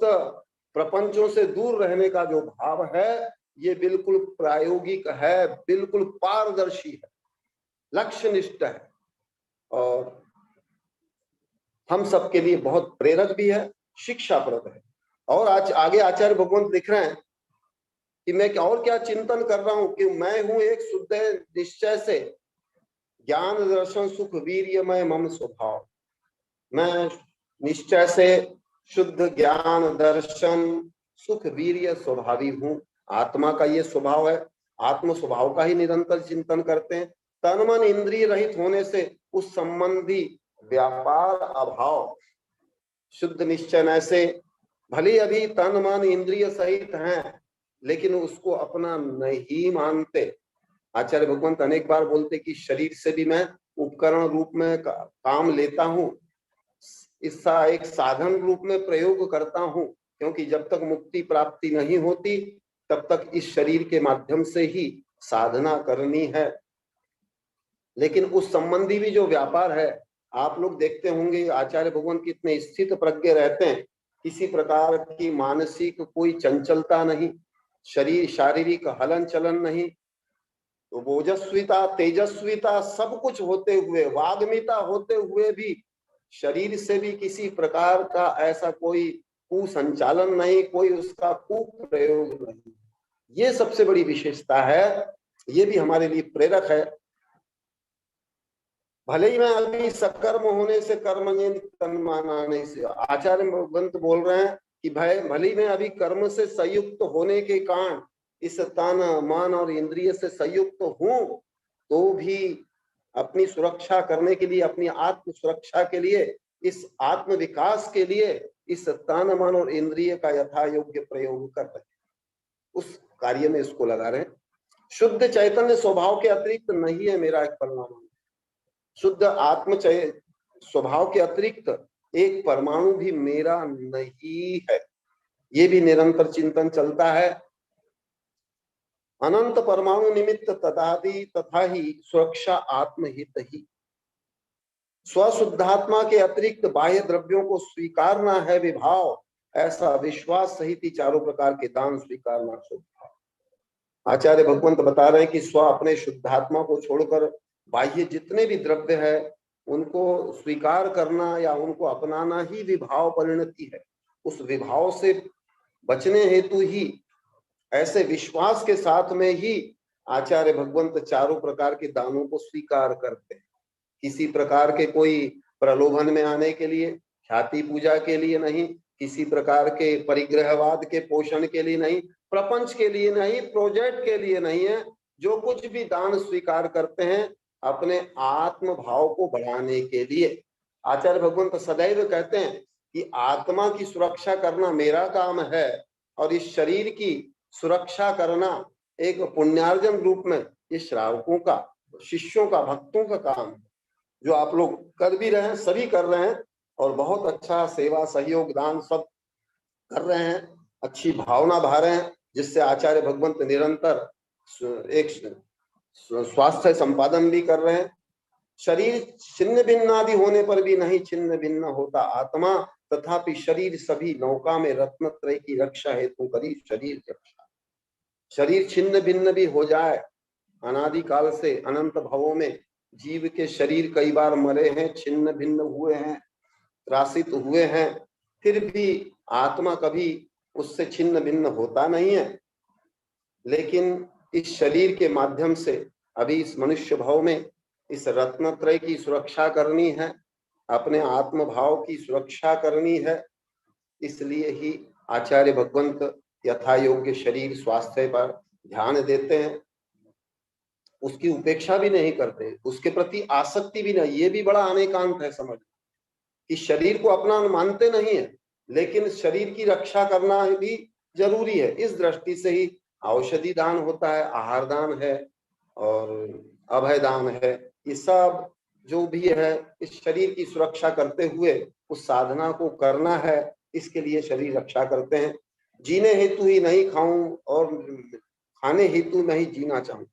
प्रपंचों से दूर रहने का जो भाव है, ये बिल्कुल प्रायोगिक है, बिल्कुल पारदर्शी है, लक्ष्यनिष्ठ है, और हम सबके लिए बहुत प्रेरक भी है, शिक्षाप्रद है। और आज आगे आचार्य भगवंत लिख रहे हैं कि मैं और क्या चिंतन कर रहा हूं कि मैं हूं एक शुद्ध निश्चय से, ज्ञान दर्शन सुख वीर्यमय मम स्वभाव। मैं निश्चय से शुद्ध ज्ञान दर्शन सुख वीर्य स्वभावी हूं। आत्मा का ये स्वभाव है, आत्म स्वभाव का ही निरंतर चिंतन करते हैं। तन मन इंद्रिय रहित होने से उस संबंधी व्यापार अभाव, शुद्ध निश्चय से भले अभी तन मन इंद्रिय सहित हैं, लेकिन उसको अपना नहीं मानते। आचार्य भगवंत अनेक बार बोलते कि शरीर से भी मैं उपकरण रूप में काम लेता हूं, इसका एक साधन रूप में प्रयोग करता हूं, क्योंकि जब तक मुक्ति प्राप्ति नहीं होती तब तक इस शरीर के माध्यम से ही साधना करनी है। लेकिन उस संबंधी भी जो व्यापार है, आप लोग देखते होंगे आचार्य भगवान कितने स्थित प्रज्ञ रहते हैं, किसी प्रकार की मानसिक कोई चंचलता नहीं, शरीर शारीरिक हलन चलन नहीं, तो ओजस्विता तेजस्विता सब कुछ होते हुए, वाग्मिता होते हुए भी शरीर से भी किसी प्रकार का ऐसा कोई कुसंचालन नहीं, कोई उसका कुप्रयोग नहीं। ये सबसे बड़ी विशेषता है, ये भी हमारे लिए प्रेरक है। भले ही मैं अभी सकर्म होने से कर्म मानाने से, आचार्य भगवंत बोल रहे हैं कि भाई भले ही मैं अभी कर्म से संयुक्त होने के कारण इस तन मन और इंद्रिय से संयुक्त हूं, तो भी अपनी सुरक्षा करने के लिए, अपनी आत्म सुरक्षा के लिए, इस आत्म विकास के लिए इस तन मन और इंद्रिय का यथा योग्य प्रयोग कर रहे हैं, उस कार्य में इसको लगा रहे हैं। शुद्ध चैतन्य स्वभाव के अतिरिक्त नहीं है मेरा एक परमाणु, शुद्ध आत्म स्वभाव के अतिरिक्त एक परमाणु भी मेरा नहीं है, ये भी निरंतर चिंतन चलता है। अनंत परमाणु निमित्त तथादि तथा ही सुरक्षा आत्महित ही। स्वशुद्धात्मा के अतिरिक्त बाह्य द्रव्यों को स्वीकारना है विभाव, ऐसा विश्वास सहित ही चारों प्रकार के दान स्वीकारना शुभ। आचार्य भगवंत बता रहे हैं कि स्व अपने शुद्धात्मा को छोड़कर बाह्य जितने भी द्रव्य है उनको स्वीकार करना या उनको अपनाना ही विभाव परिणति है। उस विभाव से बचने हेतु ही, ऐसे विश्वास के साथ में ही आचार्य भगवंत चारों प्रकार के दानों को स्वीकार करते हैं। किसी प्रकार के कोई प्रलोभन में आने के लिए, ख्याति पूजा के लिए नहीं, किसी प्रकार के परिग्रहवाद के पोषण के लिए नहीं, प्रपंच के लिए नहीं, प्रोजेक्ट के लिए नहीं है। जो कुछ भी दान स्वीकार करते हैं अपने आत्म भाव को बढ़ाने के लिए। आचार्य भगवंत सदैव कहते हैं कि आत्मा की सुरक्षा करना मेरा काम है और इस शरीर की सुरक्षा करना एक पुण्यार्जन रूप में ये श्रावकों का, शिष्यों का, भक्तों का काम है, जो आप लोग कर भी रहे हैं, सभी कर रहे हैं और बहुत अच्छा सेवा सहयोग दान सब कर रहे हैं, अच्छी भावना भा रहे हैं, जिससे आचार्य भगवंत निरंतर एक स्वास्थ्य संपादन भी कर रहे हैं। शरीर छिन्न भिन्न आदि होने पर भी नहीं छिन्न भिन्न होता आत्मा, तथापि शरीर सभी नौका में रत्नत्रय की रक्षा हेतु करी शरीर रक्षा। शरीर छिन्न भिन्न भी हो जाए, अनादि काल से अनंत भवों में जीव के शरीर कई बार मरे हैं, छिन्न भिन्न हुए हैं, त्रासित हुए हैं, फिर भी आत्मा कभी उससे छिन्न भिन्न होता नहीं है। लेकिन इस शरीर के माध्यम से अभी इस मनुष्य भाव में इस रत्नत्रय की सुरक्षा करनी है, अपने आत्म भाव की सुरक्षा करनी है। इसलिए ही आचार्य भगवंत यथा योग्य शरीर स्वास्थ्य पर ध्यान देते हैं, उसकी उपेक्षा भी नहीं करते, उसके प्रति आसक्ति भी नहीं। ये भी बड़ा अनेकांत है समझ कि शरीर को अपना मानते नहीं है, लेकिन शरीर की रक्षा करना भी जरूरी है। इस दृष्टि से ही औषधि दान होता है, आहार दान है और अभय दान है। ये सब जो भी है इस शरीर की सुरक्षा करते हुए उस साधना को करना है, इसके लिए शरीर रक्षा करते हैं। जीने हेतु ही नहीं खाऊं और खाने हेतु नहीं जीना चाहूं।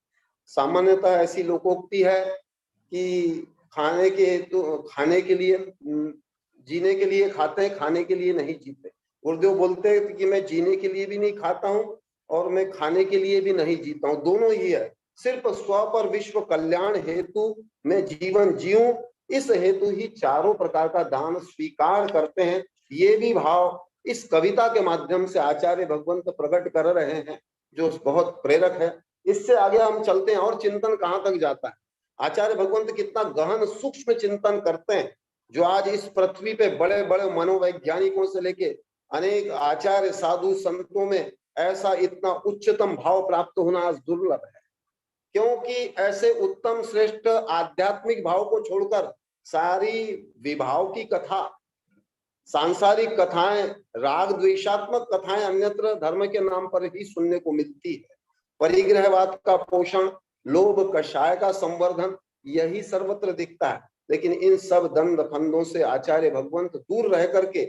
सामान्यतः ऐसी लोकोक्ति है कि खाने के लिए जीने के लिए खाते हैं, खाने के लिए नहीं जीते। गुरुदेव बोलते हैं कि मैं जीने के लिए भी नहीं खाता हूं और मैं खाने के लिए भी नहीं जीता हूं, दोनों ही है। सिर्फ स्व पर विश्व कल्याण हेतु मैं जीवन जीऊं, इस हेतु ही चारों प्रकार का दान स्वीकार करते हैं। ये भी भाव इस कविता के माध्यम से आचार्य भगवंत प्रकट कर रहे हैं, जो बहुत प्रेरक है। इससे आगे हम चलते हैं और चिंतन कहां तक जाता है। आचार्य भगवंत कितना गहन सूक्ष्म चिंतन करते हैं, जो आज इस पृथ्वी पे बड़े बड़े मनोवैज्ञानिकों से लेके अनेक आचार्य साधु संतों में ऐसा इतना उच्चतम भाव प्राप्त होना आज दुर्लभ है। क्योंकि ऐसे उत्तम श्रेष्ठ आध्यात्मिक भाव को छोड़कर सारी विभाव की कथा, सांसारिक कथाएं, राग द्वेषात्मक कथाएं अन्यत्र धर्म के नाम पर ही सुनने को मिलती है। परिग्रहवाद का पोषण, लोभ कषाय का संवर्धन, यही सर्वत्र दिखता है। लेकिन इन सब दंड फंदों से आचार्य भगवंत दूर रह करके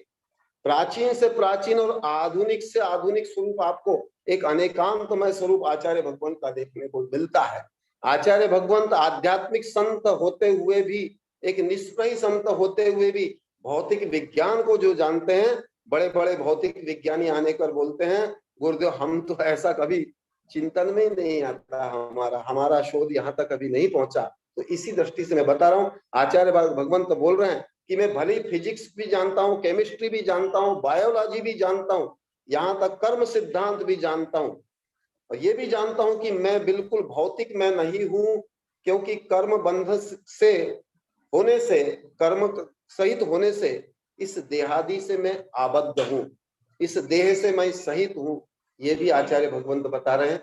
प्राचीन से प्राचीन और आधुनिक से आधुनिक स्वरूप, आपको एक अनेकांतमय स्वरूप आचार्य भगवंत का देखने को मिलता है। आचार्य भगवंत आध्यात्मिक संत होते हुए भी, एक निष्प्रय संत होते हुए भी भौतिक विज्ञान को जो जानते हैं, बड़े बड़े भौतिक विज्ञानी आने कर बोलते हैं गुरुदेव हम तो ऐसा कभी चिंतन में नहीं आता, हमारा शोध यहाँ तक कभी नहीं पहुंचा। तो इसी दृष्टि से मैं बता रहा हूँ, आचार्य भगवंत बोल रहे हैं कि मैं भले फिजिक्स भी जानता हूँ, केमिस्ट्री भी जानता हूँ, बायोलॉजी भी जानता हूँ, यहाँ तक कर्म सिद्धांत भी जानता हूँ, और ये भी जानता हूँ कि मैं बिल्कुल भौतिक मैं नहीं हूँ, क्योंकि कर्म बंध से होने से, कर्म सहित होने से इस देहादि से मैं आबद्ध हूँ, इस देह से मैं सहित हूँ। ये भी आचार्य भगवंत बता रहे हैं।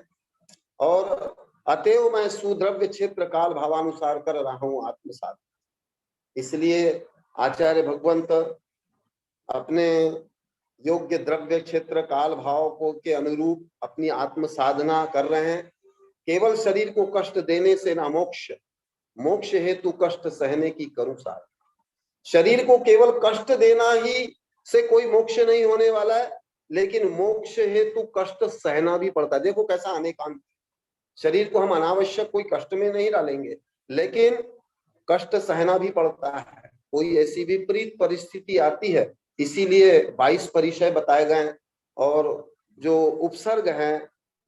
और अतएव मैं सुद्रव्य क्षेत्र काल भावानुसार कर रहा हूं आत्मसाधना। इसलिए आचार्य भगवंत अपने योग्य द्रव्य क्षेत्र काल भाव को के अनुरूप अपनी आत्म साधना कर रहे हैं। केवल शरीर को कष्ट देने से ना मोक्ष, मोक्ष हेतु कष्ट सहने की करूं साधना। शरीर को केवल कष्ट देना ही से कोई मोक्ष नहीं होने वाला है, लेकिन मोक्ष हेतु कष्ट सहना भी पड़ता है। देखो कैसा अनेकांत, शरीर को हम अनावश्यक कोई कष्ट में नहीं डालेंगे, लेकिन कष्ट सहना भी पड़ता है। कोई ऐसी विपरीत परिस्थिति आती है, इसीलिए 22 परिचय बताए गए हैं और जो उपसर्ग है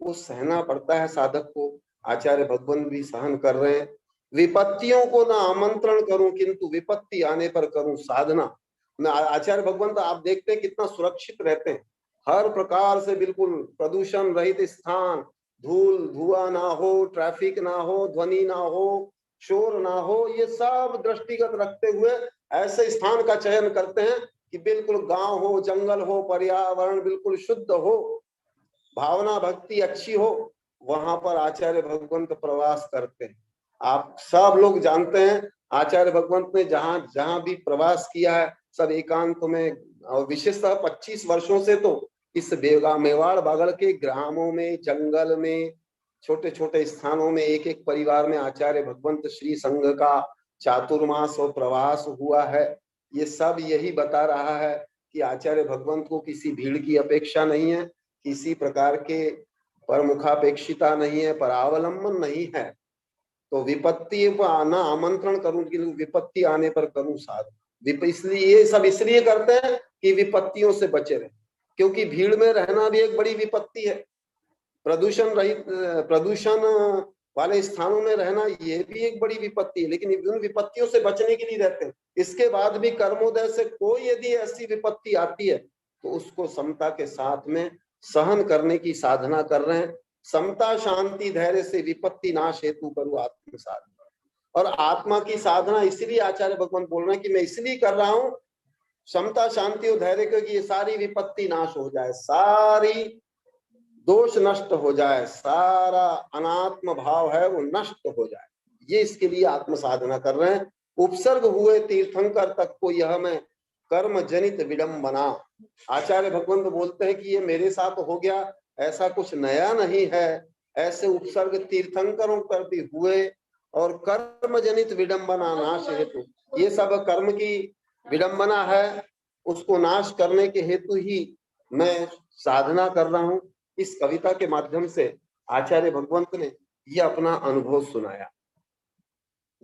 वो सहना पड़ता है साधक को। आचार्य भगवान भी सहन कर रहे हैं। विपत्तियों को ना आमंत्रण करूं किंतु विपत्ति आने पर करूं साधना। आचार्य भगवान तो आप देखते हैं कितना सुरक्षित रहते हैं, हर प्रकार से बिल्कुल प्रदूषण रहित स्थान, धूल धुआं ना हो, ट्रैफिक ना हो, ध्वनि ना हो, शोर ना हो, ये सब दृष्टिगत रखते हुए ऐसे स्थान का चयन करते हैं कि बिल्कुल गांव हो, जंगल हो, पर्यावरण बिल्कुल शुद्ध हो, भावना भक्ति अच्छी हो, वहां पर आचार्य भगवंत प्रवास करते हैं। आप सब लोग जानते हैं आचार्य भगवंत ने जहां जहां भी प्रवास किया है सब एकांत में, और विशेषतः 25 वर्षों से तो इस मेवाड़ बागड़ के ग्रामों में, जंगल में, छोटे छोटे स्थानों में एक एक परिवार में आचार्य भगवंत श्री संघ का चातुर्मास और प्रवास हुआ है। ये सब यही बता रहा है कि आचार्य भगवंत को किसी भीड़ की अपेक्षा नहीं है, किसी प्रकार के परमुखापेक्षिता नहीं है, परावलंबन नहीं है। तो विपत्ति पर आना आमंत्रण करूं कि विपत्ति आने पर करूं साध। इसलिए ये सब इसलिए करते हैं कि विपत्तियों से बचे रहे, क्योंकि भीड़ में रहना भी एक बड़ी विपत्ति है। प्रदूषण रहित, प्रदूषण वाले स्थानों में रहना ये भी एक बड़ी विपत्ति है, लेकिन उन विपत्तियों से बचने के लिए रहते हैं। इसके बाद भी कर्मोदय से कोई यदि ऐसी विपत्ति आती है तो उसको समता के साथ में सहन करने की साधना कर रहे हैं। समता शांति धैर्य से विपत्ति नाश हेतु करो आत्म साधना। और आत्मा की साधना इसलिए आचार्य भगवान बोल रहे हैं कि मैं इसलिए कर रहा हूं समता शांति और धैर्य को, कि ये सारी विपत्ति नाश हो जाए, सारी दोष नष्ट हो जाए, सारा अनात्म भाव है वो नष्ट हो जाए, ये इसके लिए आत्म साधना कर रहे हैं। उपसर्ग हुए तीर्थंकर तक को यह मैं कर्म जनित विडंबना। आचार्य भगवंत बोलते हैं कि ये मेरे साथ हो गया, ऐसा कुछ नया नहीं है। ऐसे उपसर्ग तीर्थंकरों पर भी हुए और कर्म जनित विडंबना नाश हेतु, ये सब कर्म की विडंबना है, उसको नाश करने के हेतु ही मैं साधना कर रहा हूं। इस कविता के माध्यम से आचार्य भगवंत ने ये अपना अनुभव सुनाया।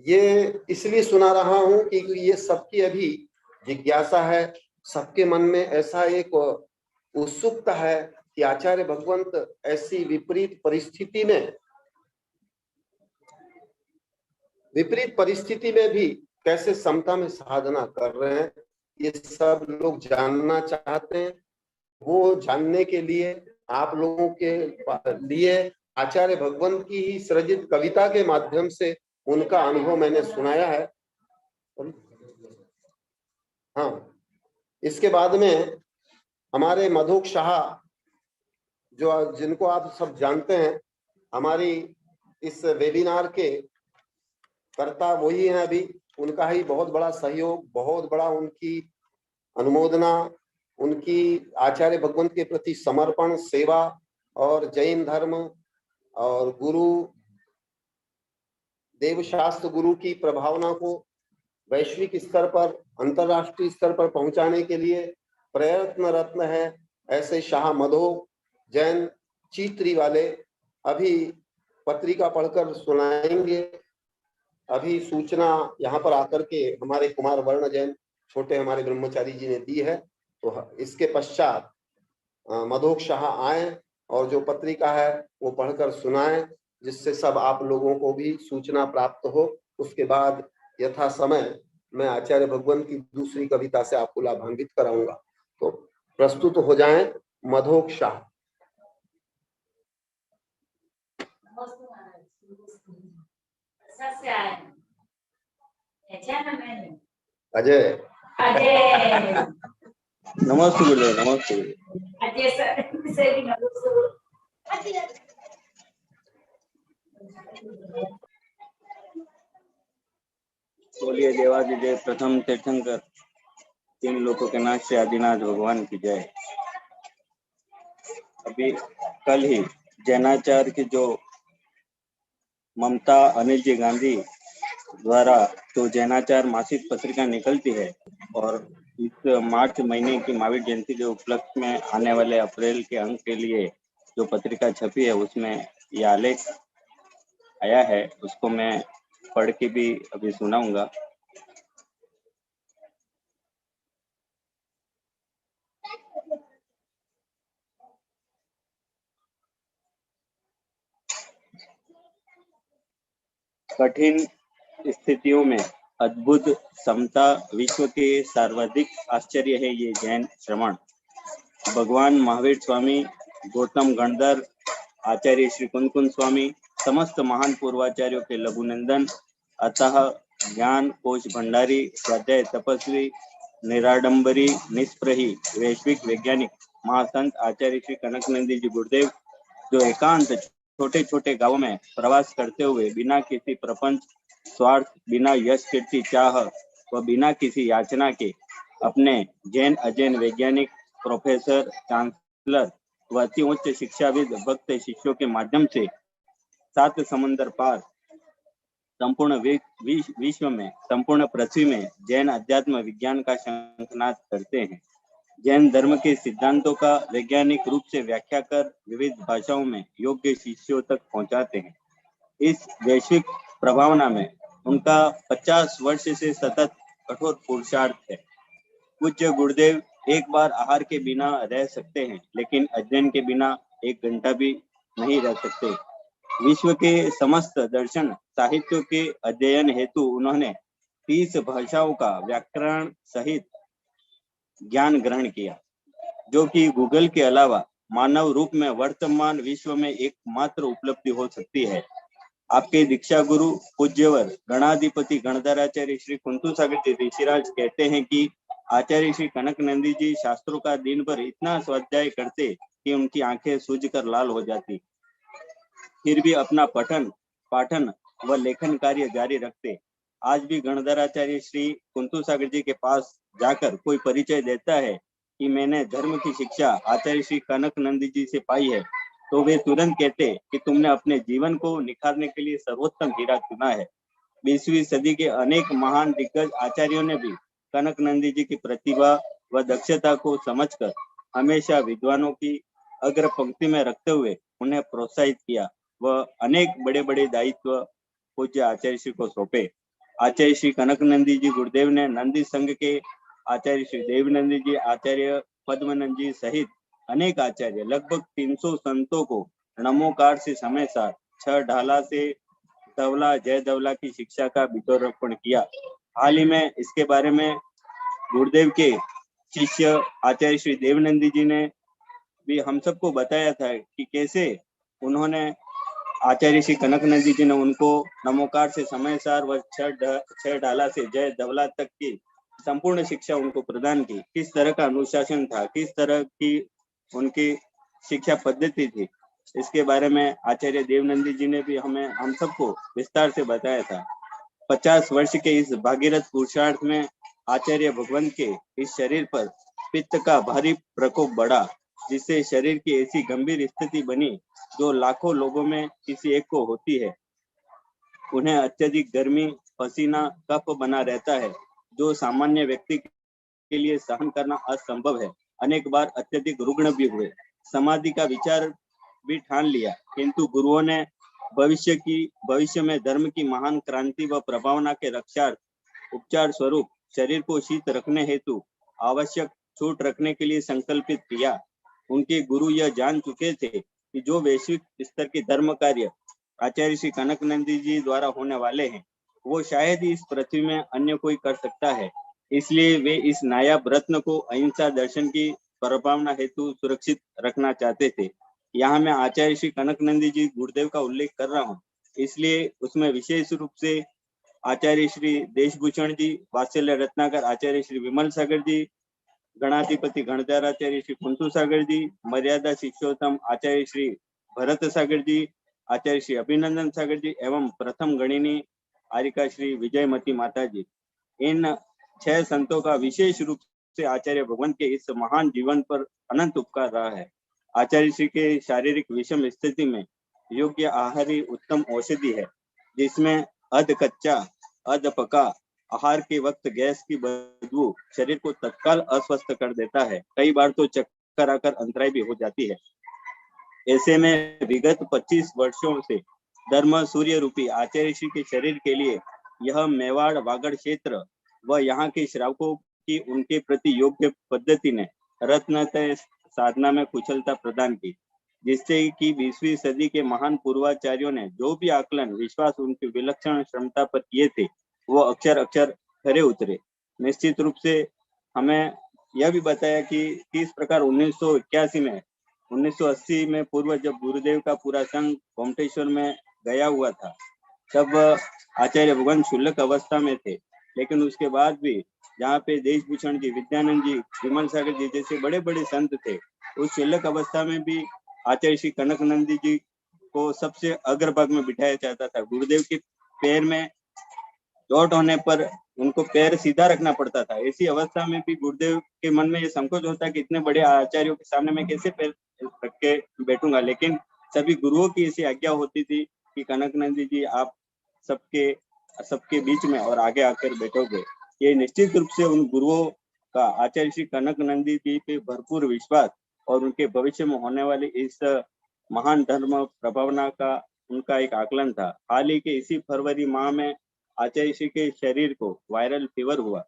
ये इसलिए सुना रहा हूं कि ये सबकी अभी जिज्ञासा है, सबके मन में ऐसा एक उत्सुकता है कि आचार्य भगवंत ऐसी विपरीत परिस्थिति में भी कैसे समता में साधना कर रहे हैं, ये सब लोग जानना चाहते हैं। वो जानने के लिए आप लोगों के लिए आचार्य भगवंत की ही सृजित कविता के माध्यम से उनका अनुभव मैंने सुनाया है। हाँ, इसके बाद में हमारे मधुक शाह, जो जिनको आप सब जानते हैं, हमारी इस वेबिनार के कर्ता वही हैं अभी, उनका ही बहुत बड़ा सहयोग, बहुत बड़ा उनकी अनुमोदना, उनकी आचार्य भगवंत के प्रति समर्पण, सेवा और जैन धर्म और गुरु देवशास्त्र गुरु की प्रभावना को वैश्विक स्तर पर, अंतरराष्ट्रीय स्तर पर पहुंचाने के लिए प्रयत्नरत है। ऐसे शाह मधो जैन चित्री वाले अभी पत्रिका पढ़कर सुनाएंगे। अभी सूचना यहाँ पर आकर के हमारे कुमार वर्ण जैन छोटे हमारे ब्रह्मचारी जी ने दी है, तो इसके पश्चात मधोक शाह आए और जो पत्रिका है वो पढ़कर सुनाएं, जिससे सब आप लोगों को भी सूचना प्राप्त हो। उसके बाद यथा समय मैं आचार्य भगवंत की दूसरी कविता से आपको लाभान्वित कराऊंगा। तो प्रस्तुत हो जाएं मधोक शाह। अजय नमस्ते गुरुदेव, नमस्ते। अजय सर बोलिए देवादिदेव प्रथम तीर्थंकर तीन लोकों के नाथ से आदिनाथ भगवान की जय। अभी कल ही जैनाचार्य की जो ममता अनिल जी गांधी द्वारा जो जैनाचार मासिक पत्रिका निकलती है और इस मार्च महीने की महावीर जयंती के उपलक्ष्य में आने वाले अप्रैल के अंक के लिए जो पत्रिका छपी है उसमें यह आलेख आया है, उसको मैं पढ़ के भी अभी सुनाऊंगा। कठिन स्थितियों में अद्भुत समता विश्व के सर्वाधिक आश्चर्य है ये जैन श्रवण। भगवान महावीर स्वामी, गौतम गणधर, आचार्य श्री कुंदकुंद स्वामी, समस्त महान पूर्वाचार्यों के लघुनंदन, अतः ज्ञान कोश भंडारी, स्वाध्याय तपस्वी, निराडंबरी, निष्प्रही, वैश्विक वैज्ञानिक, महासंत आचार्य श्री कनकनंदी जी गुरुदेव, जो एकांत छोटे छोटे गांवों में प्रवास करते हुए बिना किसी प्रपंच स्वार्थ, बिना यश कीर्ति चाह व बिना किसी याचना के अपने जैन अजैन वैज्ञानिक, प्रोफेसर, चांसलर व अति उच्च शिक्षाविद भक्त शिष्यों के माध्यम से 7 समंदर पार संपूर्ण विश्व में, संपूर्ण पृथ्वी में जैन अध्यात्म विज्ञान का शंखनाद करते हैं। जैन धर्म के सिद्धांतों का वैज्ञानिक रूप से व्याख्या कर विविध भाषाओं में योग्य शिष्यों तक पहुंचाते हैं। इस वैश्विक प्रभावना में उनका 50 वर्ष से सतत कठोर पुरुषार्थ है। पूज्य गुरुदेव एक बार आहार के बिना रह सकते हैं, लेकिन अध्ययन के बिना 1 घंटा भी नहीं रह सकते। विश्व के समस्त दर्शन साहित्यों के अध्ययन हेतु उन्होंने 30 भाषाओं का व्याकरण सहित ज्ञान ग्रहण किया, जो कि गूगल के अलावा मानव रूप में वर्तमान विश्व में एकमात्र उपलब्धि हो सकती है। आपके दीक्षा गुरु पूज्यवर गणाधिपति गणधराचार्य श्री कुंतु सागर जी ऋषिराज कहते हैं कि आचार्य श्री कनकनंदी जी शास्त्रों का दिन भर इतना स्वाध्याय करते कि उनकी आंखें सूजकर लाल हो जाती, फिर भी अपना पठन पाठन व लेखन कार्य जारी रखते। आज भी गणधराचार्य श्री कुंतु सागर जी के पास जाकर कोई परिचय देता है कि मैंने धर्म की शिक्षा आचार्य श्री कनकनंदी जी से पाई है, तो वे तुरंत कहते कि तुमने अपने जीवन को निखारने के लिए सर्वोत्तम हीरा चुना है। 20वीं सदी के अनेक महान दिग्गज आचार्यों ने भी कनकनंदी जी की प्रतिभा व दक्षता को समझकर हमेशा विद्वानों की अग्र पंक्ति में रखते हुए उन्हें प्रोत्साहित किया व अनेक बड़े बड़े दायित्व पूज्य आचार्य श्री को सौंपे। आचार्य श्री कनकनंदी जी गुरुदेव ने नंदी संघ के आचार्य श्री देवनंदी जी, आचार्य पद्मनंद जी सहित अनेक आचार्य लगभग 300 संतों को नमोकार से समय सार 6 ढाला से धवला जय धवला की शिक्षा का बीजोरोपण किया। हाल ही में इसके बारे में गुरुदेव के शिष्य आचार्य श्री देवनंदी जी ने भी हम सबको बताया था कि कैसे उन्होंने आचार्य श्री कनकनंदी जी ने उनको नमोकार से समय सार व 6 ढाला से जय धवला तक की संपूर्ण शिक्षा उनको प्रदान की। किस तरह का अनुशासन था, किस तरह की उनकी शिक्षा पद्धति थी, इसके बारे में आचार्य देवनंदी जी ने भी हम सबको विस्तार से बताया था। 50 वर्ष के इस भागीरथ पुरुषार्थ में आचार्य भगवंत के इस शरीर पर पित्त का भारी प्रकोप बढ़ा, जिससे शरीर की ऐसी गंभीर स्थिति बनी जो लाखों लोगों में किसी एक को होती है। उन्हें अत्यधिक गर्मी, पसीना, कफ बना रहता है, जो सामान्य व्यक्ति के लिए सहन करना असंभव है। अनेक बार अत्यधिक रुग्ण भी हुए, समाधि का विचार भी ठान लिया, किंतु गुरुओं ने भविष्य में धर्म की महान क्रांति व प्रभावना के रक्षार्थ उपचार स्वरूप शरीर को शीत रखने हेतु आवश्यक छूट रखने के लिए संकल्पित किया। उनके गुरु यह जान चुके थे कि जो वैश्विक स्तर के धर्म कार्य आचार्य श्री कनकनंदी जी द्वारा होने वाले हैं, वो शायद ही इस पृथ्वी में अन्य कोई कर सकता है। इसलिए वे इस नायाब रत्न को अहिंसा दर्शन की प्रभावना हेतु सुरक्षित रखना चाहते थे। यहाँ मैं आचार्य श्री कनकनंदी जी गुरुदेव का उल्लेख कर रहा हूँ, इसलिए उसमें विशेष रूप से आचार्य श्री देशभूषण जी, वात्सल्य रत्नाकर आचार्य श्री विमल सागर जी, गणाधिपति गणधराचार्य श्री कुंतु सागर जी, मर्यादा शिष्योत्तम आचार्य श्री भरत सागर जी, आचार्य श्री अभिनंदन सागर जी एवं प्रथम गणिनी आर्यिका श्री विजयमती माता जी। इन 6 संतों का विशेष रूप से आचार्य भगवान के इस महान जीवन पर अनंत उपकार रहा है। आचार्य श्री के शारीरिक विषम स्थिति में योग्य आहार ही उत्तम औषधि है, जिसमें अध कच्चा अध पका आहार के वक्त गैस की बदबू शरीर को तत्काल अस्वस्थ कर देता है। कई बार तो चक्कर आकर अंतराय भी हो जाती है। ऐसे में विगत 25 वर्षों से धर्म सूर्य रूपी आचार्य श्री के शरीर के लिए यह मेवाड़ वागड़ क्षेत्र व यहाँ के श्रावकों की उनके प्रति योग्य पद्धति ने रत्नतय साधना में कुशलता प्रदान की, जिससे कि 20वीं सदी के महान पूर्वाचार्यों ने जो भी आकलन विश्वास उनकी विलक्षण क्षमता पर किए थे वो अक्षर अक्षर खरे उतरे। निश्चित रूप से हमें यह भी बताया कि किस प्रकार 1980 में पूर्व जब गुरुदेव का पूरा संघ गोमटेश्वर में गया हुआ था, तब आचार्य भगवान शुल्लक अवस्था में थे, लेकिन उसके बाद भी जहाँ पे देशभूषण जी, विद्यानंद जी, विमल सागर जी जैसे बड़े बड़े संत थे, उस शुल्लक अवस्था में भी आचार्य श्री कनकनंदी जी को सबसे अग्रभाग में बिठाया जाता था। गुरुदेव के पैर में चोट होने पर उनको पैर सीधा रखना पड़ता था। ऐसी अवस्था में भी गुरुदेव के मन में ये संकोच होता कि इतने बड़े आचार्यों के सामने मैं कैसे पैर रख के बैठूंगा, लेकिन सभी गुरुओं की ऐसी आज्ञा होती थी कि कनकनंदी जी आप सबके बीच में और आगे आकर बैठोगे। ये निश्चित रूप से उन गुरुओं का आचार्य श्री कनकनंदी जी पे भरपूर विश्वास और उनके भविष्य में होने वाली इस महान धर्म प्रभावना का उनका एक आकलन था। हाल ही के इसी फरवरी माह में आचार्य श्री के शरीर को वायरल फीवर हुआ।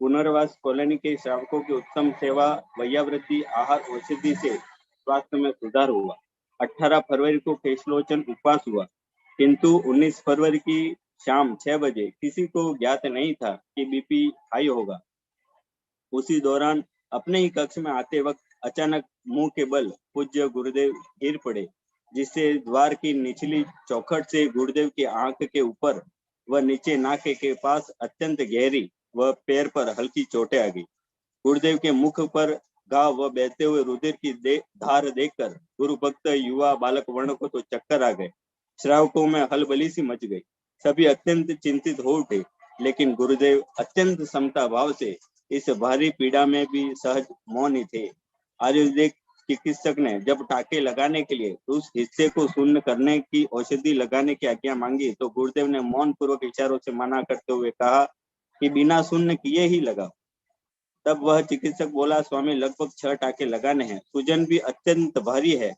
पुनर्वास कॉलोनी के श्रावकों की उत्तम सेवा, वैयावृत्ति, आहार, औषधि से स्वास्थ्य में सुधार हुआ। 18 फरवरी को केशलोचन उपवास हुआ, किंतु 19 फरवरी की शाम 6 बजे किसी को ज्ञात नहीं था कि बीपी हाई होगा। उसी दौरान अपने ही कक्ष में आते वक्त अचानक मुंह के बल पूज्य गुरुदेव गिर पड़े, जिससे द्वार की निचली चौखट से गुरुदेव की आंख के ऊपर व नीचे नाके के पास अत्यंत गहरी व पैर पर हल्की चोटें आ गई। गुरुदेव के मुख पर घाव व बहते हुए रुधिर की धार देखकर गुरु भक्त युवा बालक वर्ण को तो चक्कर आ गए। श्रावकों में हलबली सी मच गई। सभी अत्यंत चिंतित हो उठे, लेकिन गुरुदेव अत्यंत समता भाव से इस भारी पीड़ा में भी सहज मौन ही थे। आयुर्वेदिक चिकित्सक ने जब टाके लगाने के लिए उस हिस्से को शून्य करने की औषधि लगाने की आज्ञा मांगी, तो गुरुदेव ने मौन पूर्वक इशारों से मना करते हुए कहा कि बिना शून्य किए ही लगाओ। तब वह चिकित्सक बोला, स्वामी लगभग 6 टाके लगाने हैं, सूजन भी अत्यंत भारी है,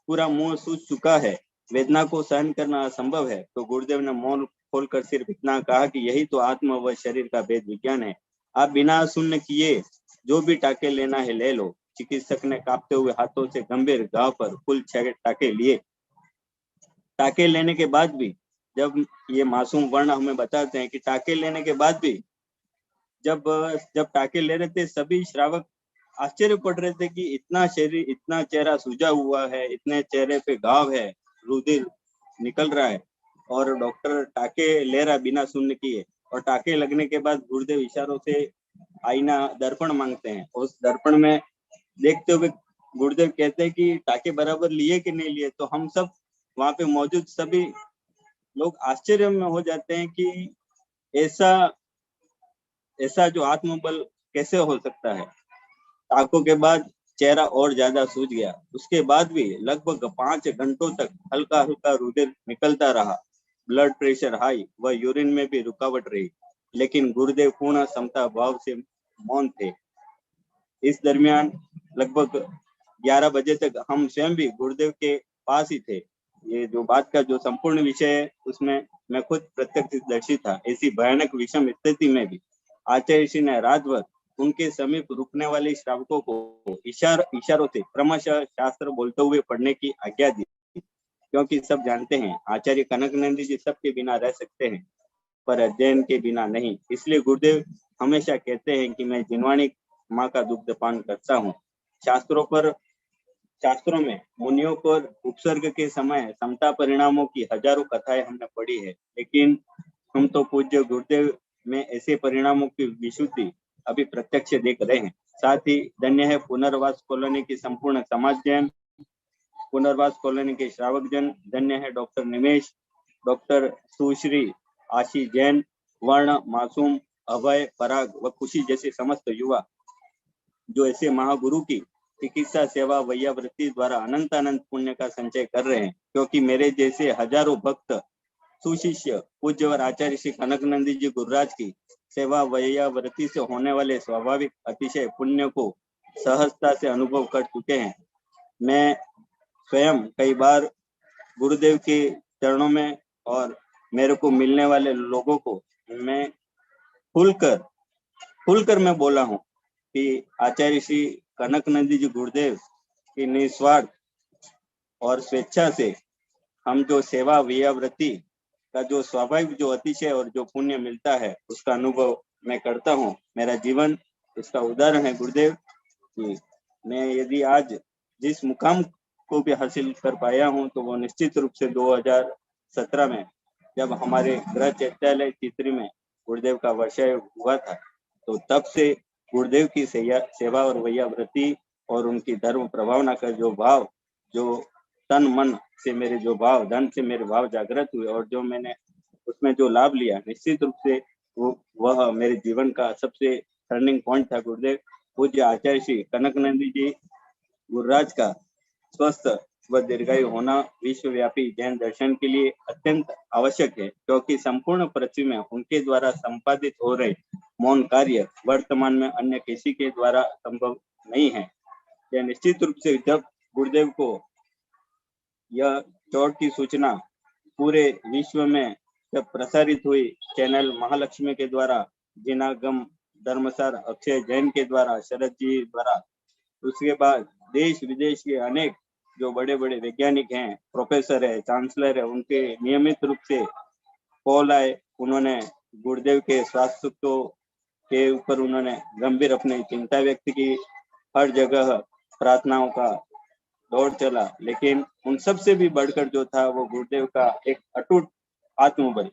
पूरा मुंह सूज चुका है, वेदना को सहन करना असंभव है। तो गुरुदेव ने मौन खोलकर सिर्फ इतना कहा कि यही तो आत्मा व शरीर का भेद विज्ञान है, आप बिना शून्य किए जो भी टाके लेना है ले लो। चिकित्सक ने कांपते हुए हाथों से गंभीर घाव पर कुल 6 टाके लिए। टाके लेने के बाद भी, जब ये मासूम वर्ण हमें बताते हैं कि टाके लेने के बाद भी जब टाके ले रहे थे, सभी श्रावक आश्चर्य पड़ रहे थे कि इतना शरीर, इतना चेहरा सूजा हुआ है, इतने चेहरे पे घाव है, रुधिर निकल रहा है और डॉक्टर टाके ले रहा बिना शून्य किए। और टाके लगने के बाद गुरुदेव इशारों से आईना दर्पण मांगते हैं। उस दर्पण में देखते हुए गुरुदेव कहते हैं कि टाके बराबर लिए कि नहीं लिए। तो हम सब वहां पे मौजूद सभी लोग आश्चर्य में हो जाते हैं कि ऐसा जो आत्मबल कैसे हो सकता है। टाकों के बाद चेहरा और ज्यादा सूज गया। उसके बाद भी लगभग 5 घंटों तक हल्का हल्का रुधिर निकलता रहा, ब्लड प्रेशर हाई व यूरिन में भी रुकावट रही, लेकिन गुरुदेव पूर्ण समता भाव से मौन थे। इस दरमियान लगभग 11 बजे तक हम स्वयं भी गुरुदेव के पास ही थे। ये जो बात का जो संपूर्ण विषय है उसमें मैं खुद प्रत्यक्षदर्शी था। ऐसी भयानक विषम स्थिति में भी आचार्य श्री ने रात भर उनके समीप रुकने वाले श्रावकों को इशारों से क्रमशः शास्त्र बोलते हुए पढ़ने की आज्ञा दी, क्योंकि सब जानते हैं आचार्य कनकनंदी जी सबके बिना रह सकते हैं पर अध्ययन के बिना नहीं। इसलिए गुरुदेव हमेशा कहते हैं कि मैं जिनवाणी माँ का दुग्ध पान करता हूँ। शास्त्रों में मुनियों पर उपसर्ग के समय समता परिणामों की हजारों कथाएं हमने पढ़ी है, लेकिन हम तो पूज्य गुरुदेव में ऐसे परिणामों की विशुद्धि अभी प्रत्यक्ष देख रहे हैं। साथ ही धन्य है पुनर्वास कॉलोनी की संपूर्ण समाज जैन पुनर्वास कॉलोनी के श्रावक जन धन्य है। डॉक्टर निमेश, डॉक्टर सुश्री आशीष जैन, वर्ण, मासूम, अभय, पराग व खुशी जैसे समस्त युवा जो ऐसे महागुरु की चिकित्सा सेवा वैयावृत्ति द्वारा अनंत अनंत पुण्य का संचय कर रहे हैं, क्योंकि मेरे जैसे हजारों भक्त सुशिष्य पूज्य और आचार्य श्री कनकनंदी जी गुरुराज की सेवा वैयावृत्ति से होने वाले स्वाभाविक अतिशय पुण्य को सहजता से अनुभव कर चुके हैं। मैं स्वयं कई बार गुरुदेव के चरणों में और मेरे को मिलने वाले लोगों को मैं खुलकर मैं बोला हूँ कि आचार्य श्री कनकनंदी जी गुरुदेव की निस्वार्थ और स्वेच्छा से हम जो सेवा वैयावृत्ति का जो स्वाभाविक जो अतिशय और जो पुण्य मिलता है उसका अनुभव मैं करता हूँ। मेरा जीवन इसका उदाहरण है गुरुदेव कि मैं यदि आज जिस मुकाम को भी हासिल कर पाया हूँ तो वो निश्चित रूप से 2017 में जब हमारे गृह चैत्यालय चित्री में गुरुदेव का वर्षायोग हुआ था, तो तब से गुरुदेव की सेवा और वैयावृत्ति और उनकी धर्म प्रभावना का जो भाव, जो तन मन से मेरे जो भाव, धन से मेरे भाव जागृत हुए और जो मैंने उसमें जो लाभ लिया, निश्चित रूप से वह मेरे जीवन का सबसे टर्निंग पॉइंट था। गुरुदेव पूज्य आचार्य श्री कनकनंदी जी गुरुराज का स्वस्थ व दीर्घायु होना विश्वव्यापी जैन दर्शन के लिए अत्यंत आवश्यक है, क्योंकि संपूर्ण पृथ्वी में उनके द्वारा संपादित हो रहे मौन कार्य वर्तमान में अन्य किसी के द्वारा संभव नहीं है। यह निश्चित रूप से जब गुरुदेव को यह चोट की सूचना पूरे विश्व में जब प्रसारित हुई, चैनल महालक्ष्मी के द्वारा, जिनागम धर्मसार अक्षय जैन के द्वारा, शरद जी द्वारा, उसके बाद देश विदेश के अनेक जो बड़े बड़े वैज्ञानिक हैं, प्रोफेसर है, चांसलर है, उनके नियमित रूप से कॉल आए। उन्होंने गुरुदेव के स्वास्थ्य के ऊपर उन्होंने गंभीर अपनी चिंता व्यक्त की। हर जगह प्रार्थनाओं का दौर चला, लेकिन उन सब से भी बढ़कर जो था वो गुरुदेव का एक अटूट आत्मबल।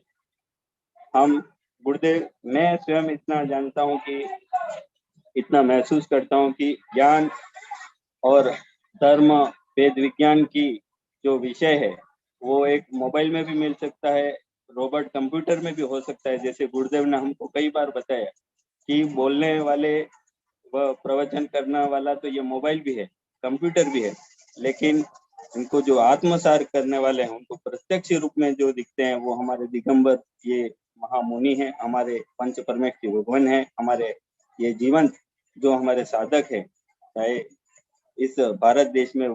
हम गुरुदेव, मैं स्वयं इतना जानता हूँ कि इतना महसूस करता हूँ कि ज्ञान और धर्म वेद विज्ञान की जो विषय है वो एक मोबाइल में भी मिल सकता है, रोबोट कंप्यूटर में भी हो सकता है। जैसे गुरुदेव ने हमको कई बार बताया कि बोलने वाले व प्रवचन करने वाला तो ये मोबाइल भी है, कंप्यूटर भी है, लेकिन इनको जो आत्मसार करने वाले हैं, उनको प्रत्यक्ष रूप में जो दिखते हैं वो हमारे दिगंबर ये महामुनि हैं, हमारे पंच परमेश के भगवान हैं, हमारे ये जीवन जो हमारे साधक है, चाहे इस भारत देश में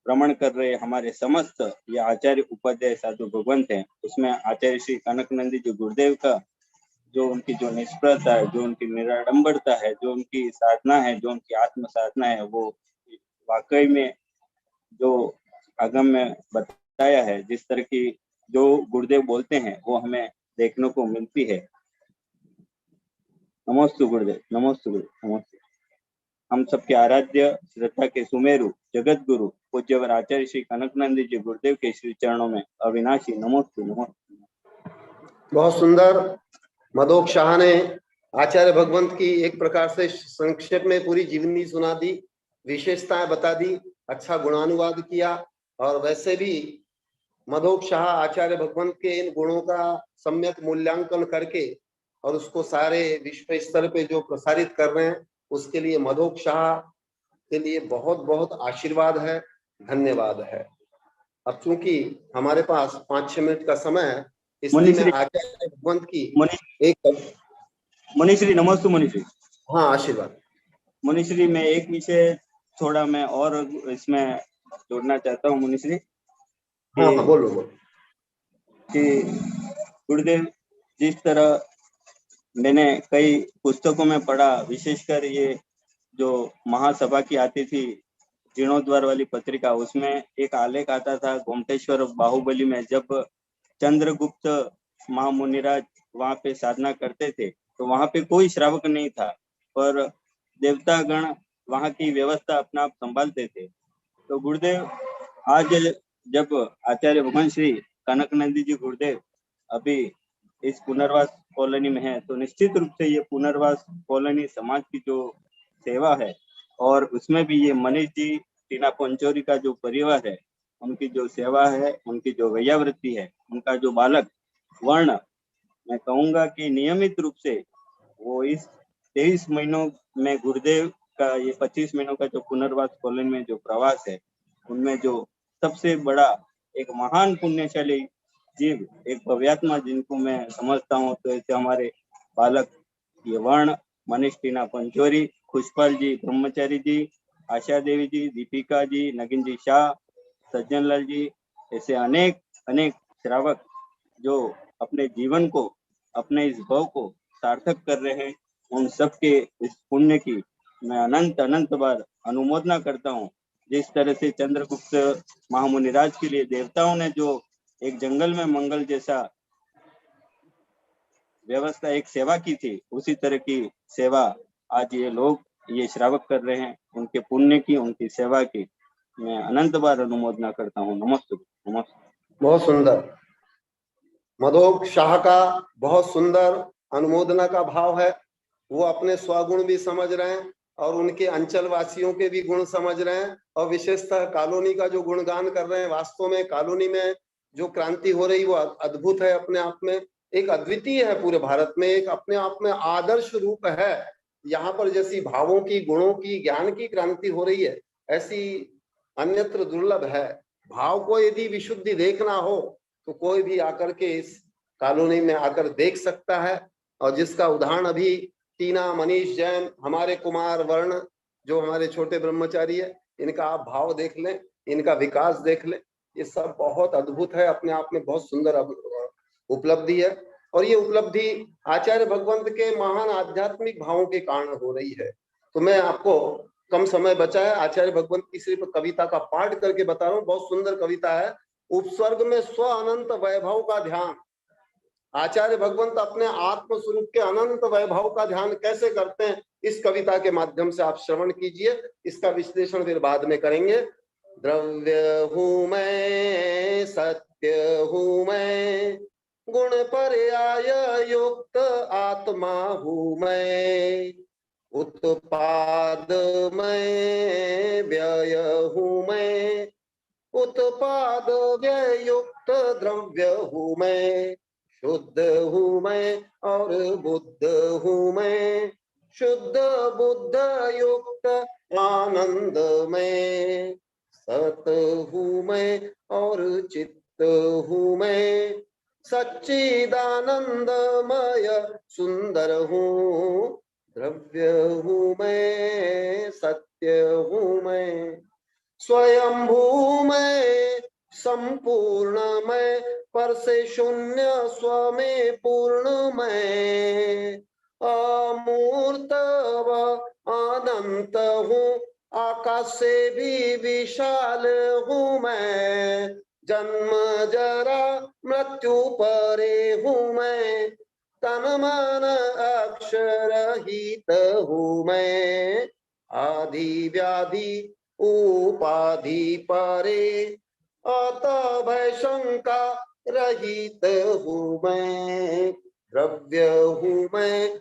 भ्रमण कर रहे हमारे समस्त ये आचार्य उपाध्याय साधु भगवंत हैं, उसमें आचार्य श्री कनकनंदी जी गुरुदेव का जो उनकी जो निष्प्रता है, जो उनकी निराडंबरता है, जो उनकी साधना है, जो उनकी आत्म साधना है, वो वाकई में जो आगम में बताया है, जिस तरह की जो गुरुदेव बोलते हैं वो हमें देखने को मिलती है। नमोस्तु गुरुदेव, नमोस्तु गुरुदेव, नमोस्तु। हम सबके आराध्य श्रद्धा के सुमेरु जगत गुरु पूज्यवर आचार्य श्री कनकनंदी जी गुरुदेव के श्री चरणों में अविनाशी नमोस्तु, नमोस्तु। बहुत सुंदर मधोक शाह ने आचार्य भगवंत की एक प्रकार से संक्षेप में पूरी जीवनी सुना दी, विशेषताएं बता दी, अच्छा गुणानुवाद किया। और वैसे भी मधोक शाह आचार्य भगवंत के इन गुणों का सम्यक मूल्यांकन करके और उसको सारे विश्व स्तर पे जो प्रसारित कर रहे हैं, उसके लिए मधोक शाह के लिए बहुत बहुत आशीर्वाद है, धन्यवाद है। अब चूंकि हमारे पास 5-6 मिनट का समय है, इसलिए मैं आचार्य भगवंत की एक मुनिश्री नमोस्तु मुनिश्री। हाँ, आशीर्वाद मुनिश्री। मैं एक विषय थोड़ा मैं और इसमें जोड़ना चाहता हूँ मुनिश्री। हाँ, बोलो कि गुरुदेव जिस तरह मैंने कई पुस्तकों में पढ़ा, विशेषकर ये जो महासभा की आती थी जीर्णोद्वार वाली पत्रिका, उसमें एक आलेख आता था गोमटेश्वर बाहुबली में, जब चंद्रगुप्त महामुनिराज वहां पे साधना करते थे तो वहां पे कोई श्रावक नहीं था, पर देवतागण वहां की व्यवस्था अपना आप संभालते थे। तो गुरुदेव आज जब आचार्य भगवान श्री कनकनंदी जी गुरुदेव अभी इस पुनर्वास कॉलोनी में है, तो निश्चित रूप से ये पुनर्वास कॉलोनी समाज की जो सेवा है, और उसमें भी ये मनीष जी टीना पंचोरी का जो परिवार है, उनकी जो सेवा है, उनकी जो वैयावृत्ति है, उनका जो बालक वर्ण, मैं कहूँगा कि नियमित रूप से वो इस 23 महीनों में गुरुदेव का ये 25 महीनों का जो पुनर्वास कॉलोनी में जो प्रवास है, उनमें जो सबसे बड़ा एक महान पुण्यशाली जीव, एक भव्यात्मा जिनको मैं समझता हूँ, तो ऐसे हमारे बालक ये वर्ण, मनीष टीना पंचोरी, खुशपाल जी ब्रह्मचारी जी, आशा देवी जी, दीपिका जी, नगिन जी शाह, सज्जन लाल जी, ऐसे अनेक अनेक श्रावक जो अपने जीवन को, अपने इस भाव को सार्थक कर रहे हैं, उन सबके इस पुण्य की मैं अनंत अनंत बार अनुमोदना करता हूँ। जिस तरह से चंद्रगुप्त महामुनिराज के लिए देवताओं ने जो एक जंगल में मंगल जैसा व्यवस्था, एक सेवा की थी, उसी तरह की सेवा आज ये लोग, ये श्रावक कर रहे हैं। उनके पुण्य की, उनकी सेवा की मैं अनंत बार अनुमोदना करता हूँ। नमस्ते। नमस्ते। बहुत सुंदर। मधोक शाह का बहुत सुंदर अनुमोदना का भाव है। वो अपने स्वगुण भी समझ रहे हैं और उनके अंचल वासियों के भी गुण समझ रहे हैं, और विशेषतः कॉलोनी का जो गुणगान कर रहे हैं। वास्तव में कॉलोनी में जो क्रांति हो रही वो अद्भुत है, अपने आप में एक अद्वितीय है, पूरे भारत में एक अपने आप में आदर्श रूप है। यहाँ पर जैसी भावों की, गुणों की, ज्ञान की क्रांति हो रही है, ऐसी अन्यत्र दुर्लभ है। भाव को यदि विशुद्धि देखना हो तो कोई भी आकर के इस कॉलोनी में आकर देख सकता है, और जिसका उदाहरण अभी टीना, मनीष जैन, हमारे कुमार वर्ण जो हमारे छोटे ब्रह्मचारी है, इनका आप भाव देख लें, इनका विकास देख लें, ये सब बहुत अद्भुत है, अपने आप में बहुत सुंदर उपलब्धि है। और ये उपलब्धि आचार्य भगवंत के महान आध्यात्मिक भावों के कारण हो रही है। तो मैं आपको, कम समय बचा है, आचार्य भगवंत की सिर्फ कविता का पाठ करके बता रहा हूँ। बहुत सुंदर कविता है। उपस्वर्ग में स्व अनंत वैभव का ध्यान। आचार्य भगवंत अपने आत्म स्वरूप के अनंत वैभव का ध्यान कैसे करते हैं, इस कविता के माध्यम से आप श्रवण कीजिए। इसका विश्लेषण फिर बाद में करेंगे। द्रव्य हूं मैं, सत्य हूं मैं, गुण पर्याय युक्त आत्मा हूं मैं, उत्पाद मैं, व्यय हूं मैं, उत्पाद व्यय युक्त द्रव्य हूं मैं, शुद्ध हूं मैं और बुद्ध हूं मैं, शुद्ध बुद्ध युक्त आनंद में, सत हूं मैं और चित्त हूं मैं, सच्चिदानंदमय सुंदर हूं, द्रव्य हूं मैं, सत्य हूं मैं, स्वयंभू मैं, संपूर्ण मैं, पर से शून्य स्व में पूर्ण मैं, अमूर्त व अनंत हूँ, आकाश से भी विशाल हूँ मैं, जन्म जरा मृत्यु परे हूँ मैं, तन मन अक्षरहित हूँ मैं, आदि व्याधि उपाधि परे, अत भय शंका रहित हूँ मैं, द्रव्य हूँ मैं,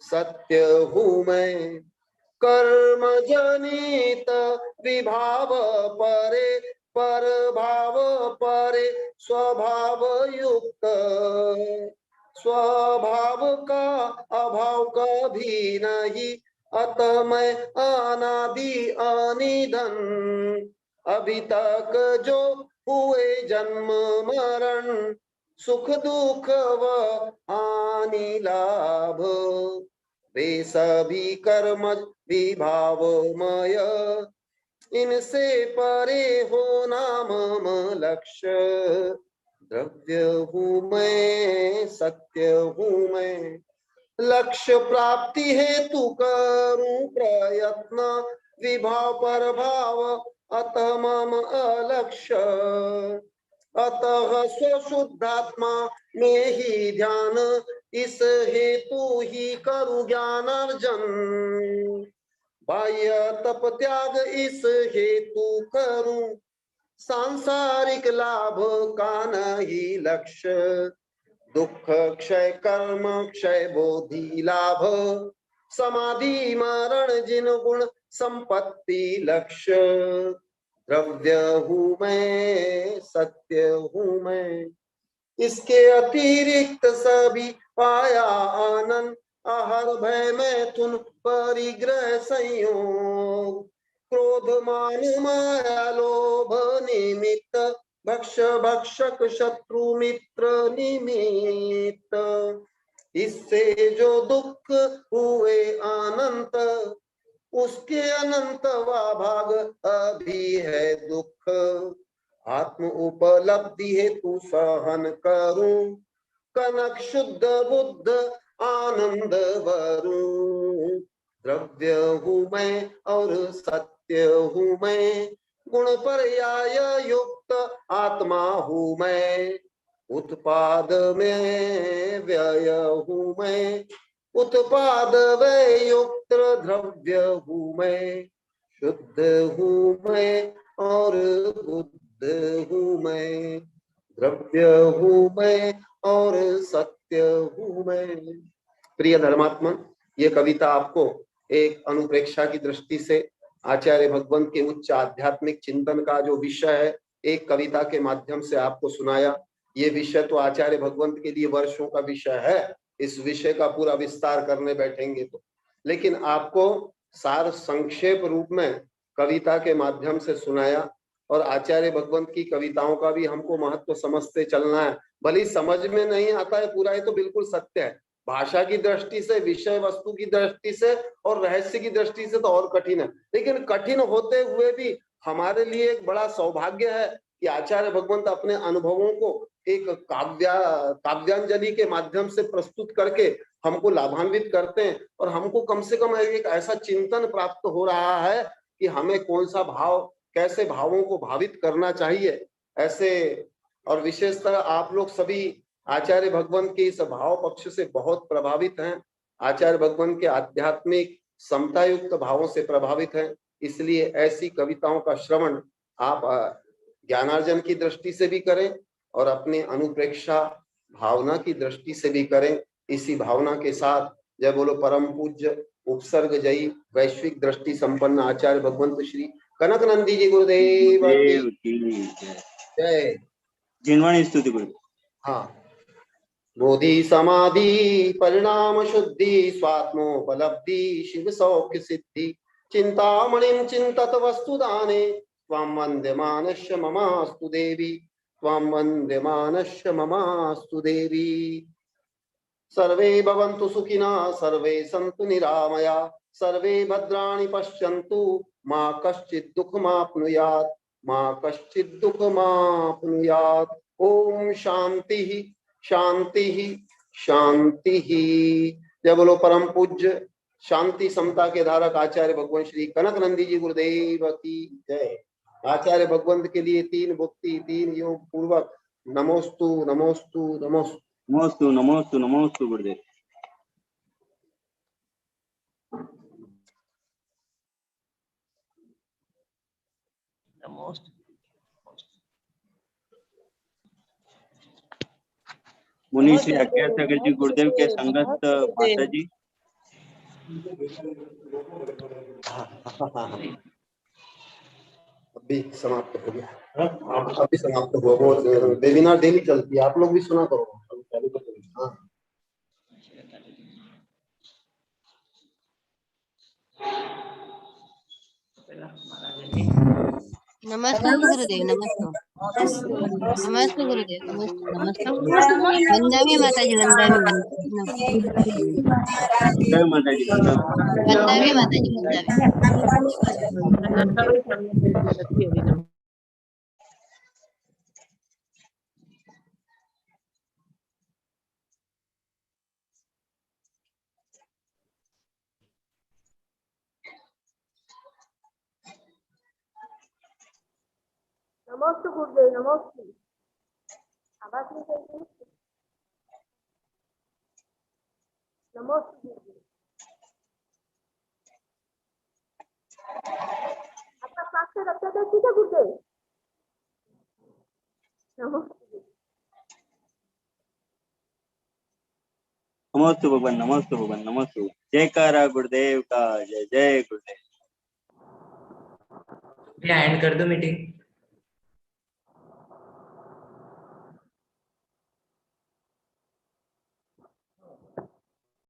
सत्य हूँ मैं, कर्म जनित विभाव परे, पर भाव परे स्वभाव युक्त, स्वभाव का अभाव कभी नहीं, अत मैं अनादि अनिधन, अभी तक जो हुए जन्म मरण, सुख दुख व हानि लाभ, वे सभी कर्म विभावमय, इनसे परे हो नाम लक्ष्य, द्रव्य हूँ मैं, सत्य हूँ मैं, लक्ष्य प्राप्ति हेतु करूं प्रयत्न, विभाव पर भाव अतः मम अलक्ष्य, अतः स्वशुद्धात्मा में ही ध्यान, इस हेतु ही करूं ज्ञानार्जन, बाह्य तप त्याग इस हेतु करूं, सांसारिक लाभ का नहीं लक्ष्य, दुख क्षय कर्म क्षय बोधि लाभ, समाधि मरण जिन गुण संपत्ति लक्ष्य, द्रव्य हूँ मैं, सत्य हूँ मैं, इसके अतिरिक्त सभी पाया आनंद, आहर भय मैथुन परिग्रह संयोग, क्रोध मान माया लोभ निमित्त, भक्ष भक्षक शत्रु मित्र निमित्त, इससे जो दुख हुए अनंत, उसके अनंत वा भाग अभी है दुख, आत्म उपलब्धि हेतु सहन करूं, कनक शुद्ध बुद्ध आनंद वरूं, द्रव्य हूँ मैं और सत्य हूँ मैं, गुण पर्याय युक्त आत्मा हूँ मैं, उत्पाद में व्यय हूँ मैं, उत्पाद व्यय युक्त द्रव्य हूँ मैं, शुद्ध हूँ मैं और बुद्ध हूँ मैं, द्रव्य हूँ मैं और सत्य हूँ मैं। प्रिय धर्मात्मा, ये कविता आपको एक अनुप्रेक्षा की दृष्टि से आचार्य भगवंत के उच्च आध्यात्मिक चिंतन का जो विषय है, एक कविता के माध्यम से आपको सुनाया। ये विषय तो आचार्य भगवंत के लिए वर्षों का विषय है, इस विषय का पूरा विस्तार करने बैठेंगे तो, लेकिन आपको सार संक्षेप रूप में कविता के माध्यम से सुनाया। और आचार्य भगवंत की कविताओं का भी हमको महत्व समझते चलना है। भले समझ में नहीं आता है पूरा, ये तो बिल्कुल सत्य है, भाषा की दृष्टि से, विषय वस्तु की दृष्टि से और रहस्य की दृष्टि से तो और कठिन है, लेकिन कठिन होते हुए भी हमारे लिए एक बड़ा सौभाग्य है कि आचार्य भगवंत अपने अनुभवों को एक काव्यांजलि के माध्यम से प्रस्तुत करके हमको लाभान्वित करते हैं, और हमको कम से कम एक ऐसा चिंतन प्राप्त हो रहा है कि हमें कौन सा भाव, कैसे भावों को भावित करना चाहिए ऐसे। और विशेषतः आप लोग सभी आचार्य भगवंत के इस भाव पक्ष से बहुत प्रभावित हैं, आचार्य भगवंत के आध्यात्मिक समता युक्त भावों से प्रभावित हैं, इसलिए ऐसी कविताओं का श्रवण आप ज्ञानार्जन की दृष्टि से भी करें और अपने अनुप्रेक्षा भावना की दृष्टि से भी करें। इसी भावना के साथ जय बोलो परम पूज्य उपसर्ग जयी वैश्विक दृष्टि संपन्न आचार्य भगवंत श्री कनक नंदी जी गुरुदेव की जय। जिनवाणी स्तुति गुरु। हाँ, बोधि समाधि परिणाम शुद्धि स्वात्मोपलब्धि शिव सौख्य सिद्धि, चिंतामणिं चिंतत वस्तुदाने त्वां वन्द्यमानस्य ममास्तु देवी, त्वां वन्द्यमानस्य ममास्तु देवी। सर्वे भवन्तु सुखिनः, सर्वे सन्तु निरामया, सर्वे भद्राणि पश्यन्तु, मा कश्चित् दुःखमाप्नुयात्, मा कश्चित् दुःखमाप्नुयात्। ओम शांति शांति शांति। जय बोलो परम पूज्य शांति समता के धारक आचार्य भगवान श्री कनक नंदी जी गुरुदेव की जय। आचार्य भगवंत के लिए 3 भक्ति 3 योग पूर्वक नमोस्तु नमोस्तु नमोस्तु नमोस्तु नमोस्तु नमोस्तु गुरुदेव। मुनि श्री आज्ञा सागर जी गुरुदेव के संगत माता जी। अभी समाप्त हो गया, अभी समाप्त हुआ। वो वेबिनार डेली चलती है, आप लोग भी सुना करो। हाँ, नमस्ते गुरुदेव, नमस्ते नमस्ते गुरुदेव, नमस्ते वंदनी माताजी, वंदनी जय माता जी। वंदनी माताजी, वंदनी। नमस्ते गुरुदेव, नमस्ते। आवाज नहीं चाहिए। नमस्ते गुरुदेव। आपका स्वास्थ्य रखते थे ठीक है गुरुदेव? नमस्ते। नमोस्तु भगवान, नमोस्तु भगवान, नमोस्तु। जयकारा गुरुदेव का, जय जय गुरुदेव। एंड कर दो मीटिंग।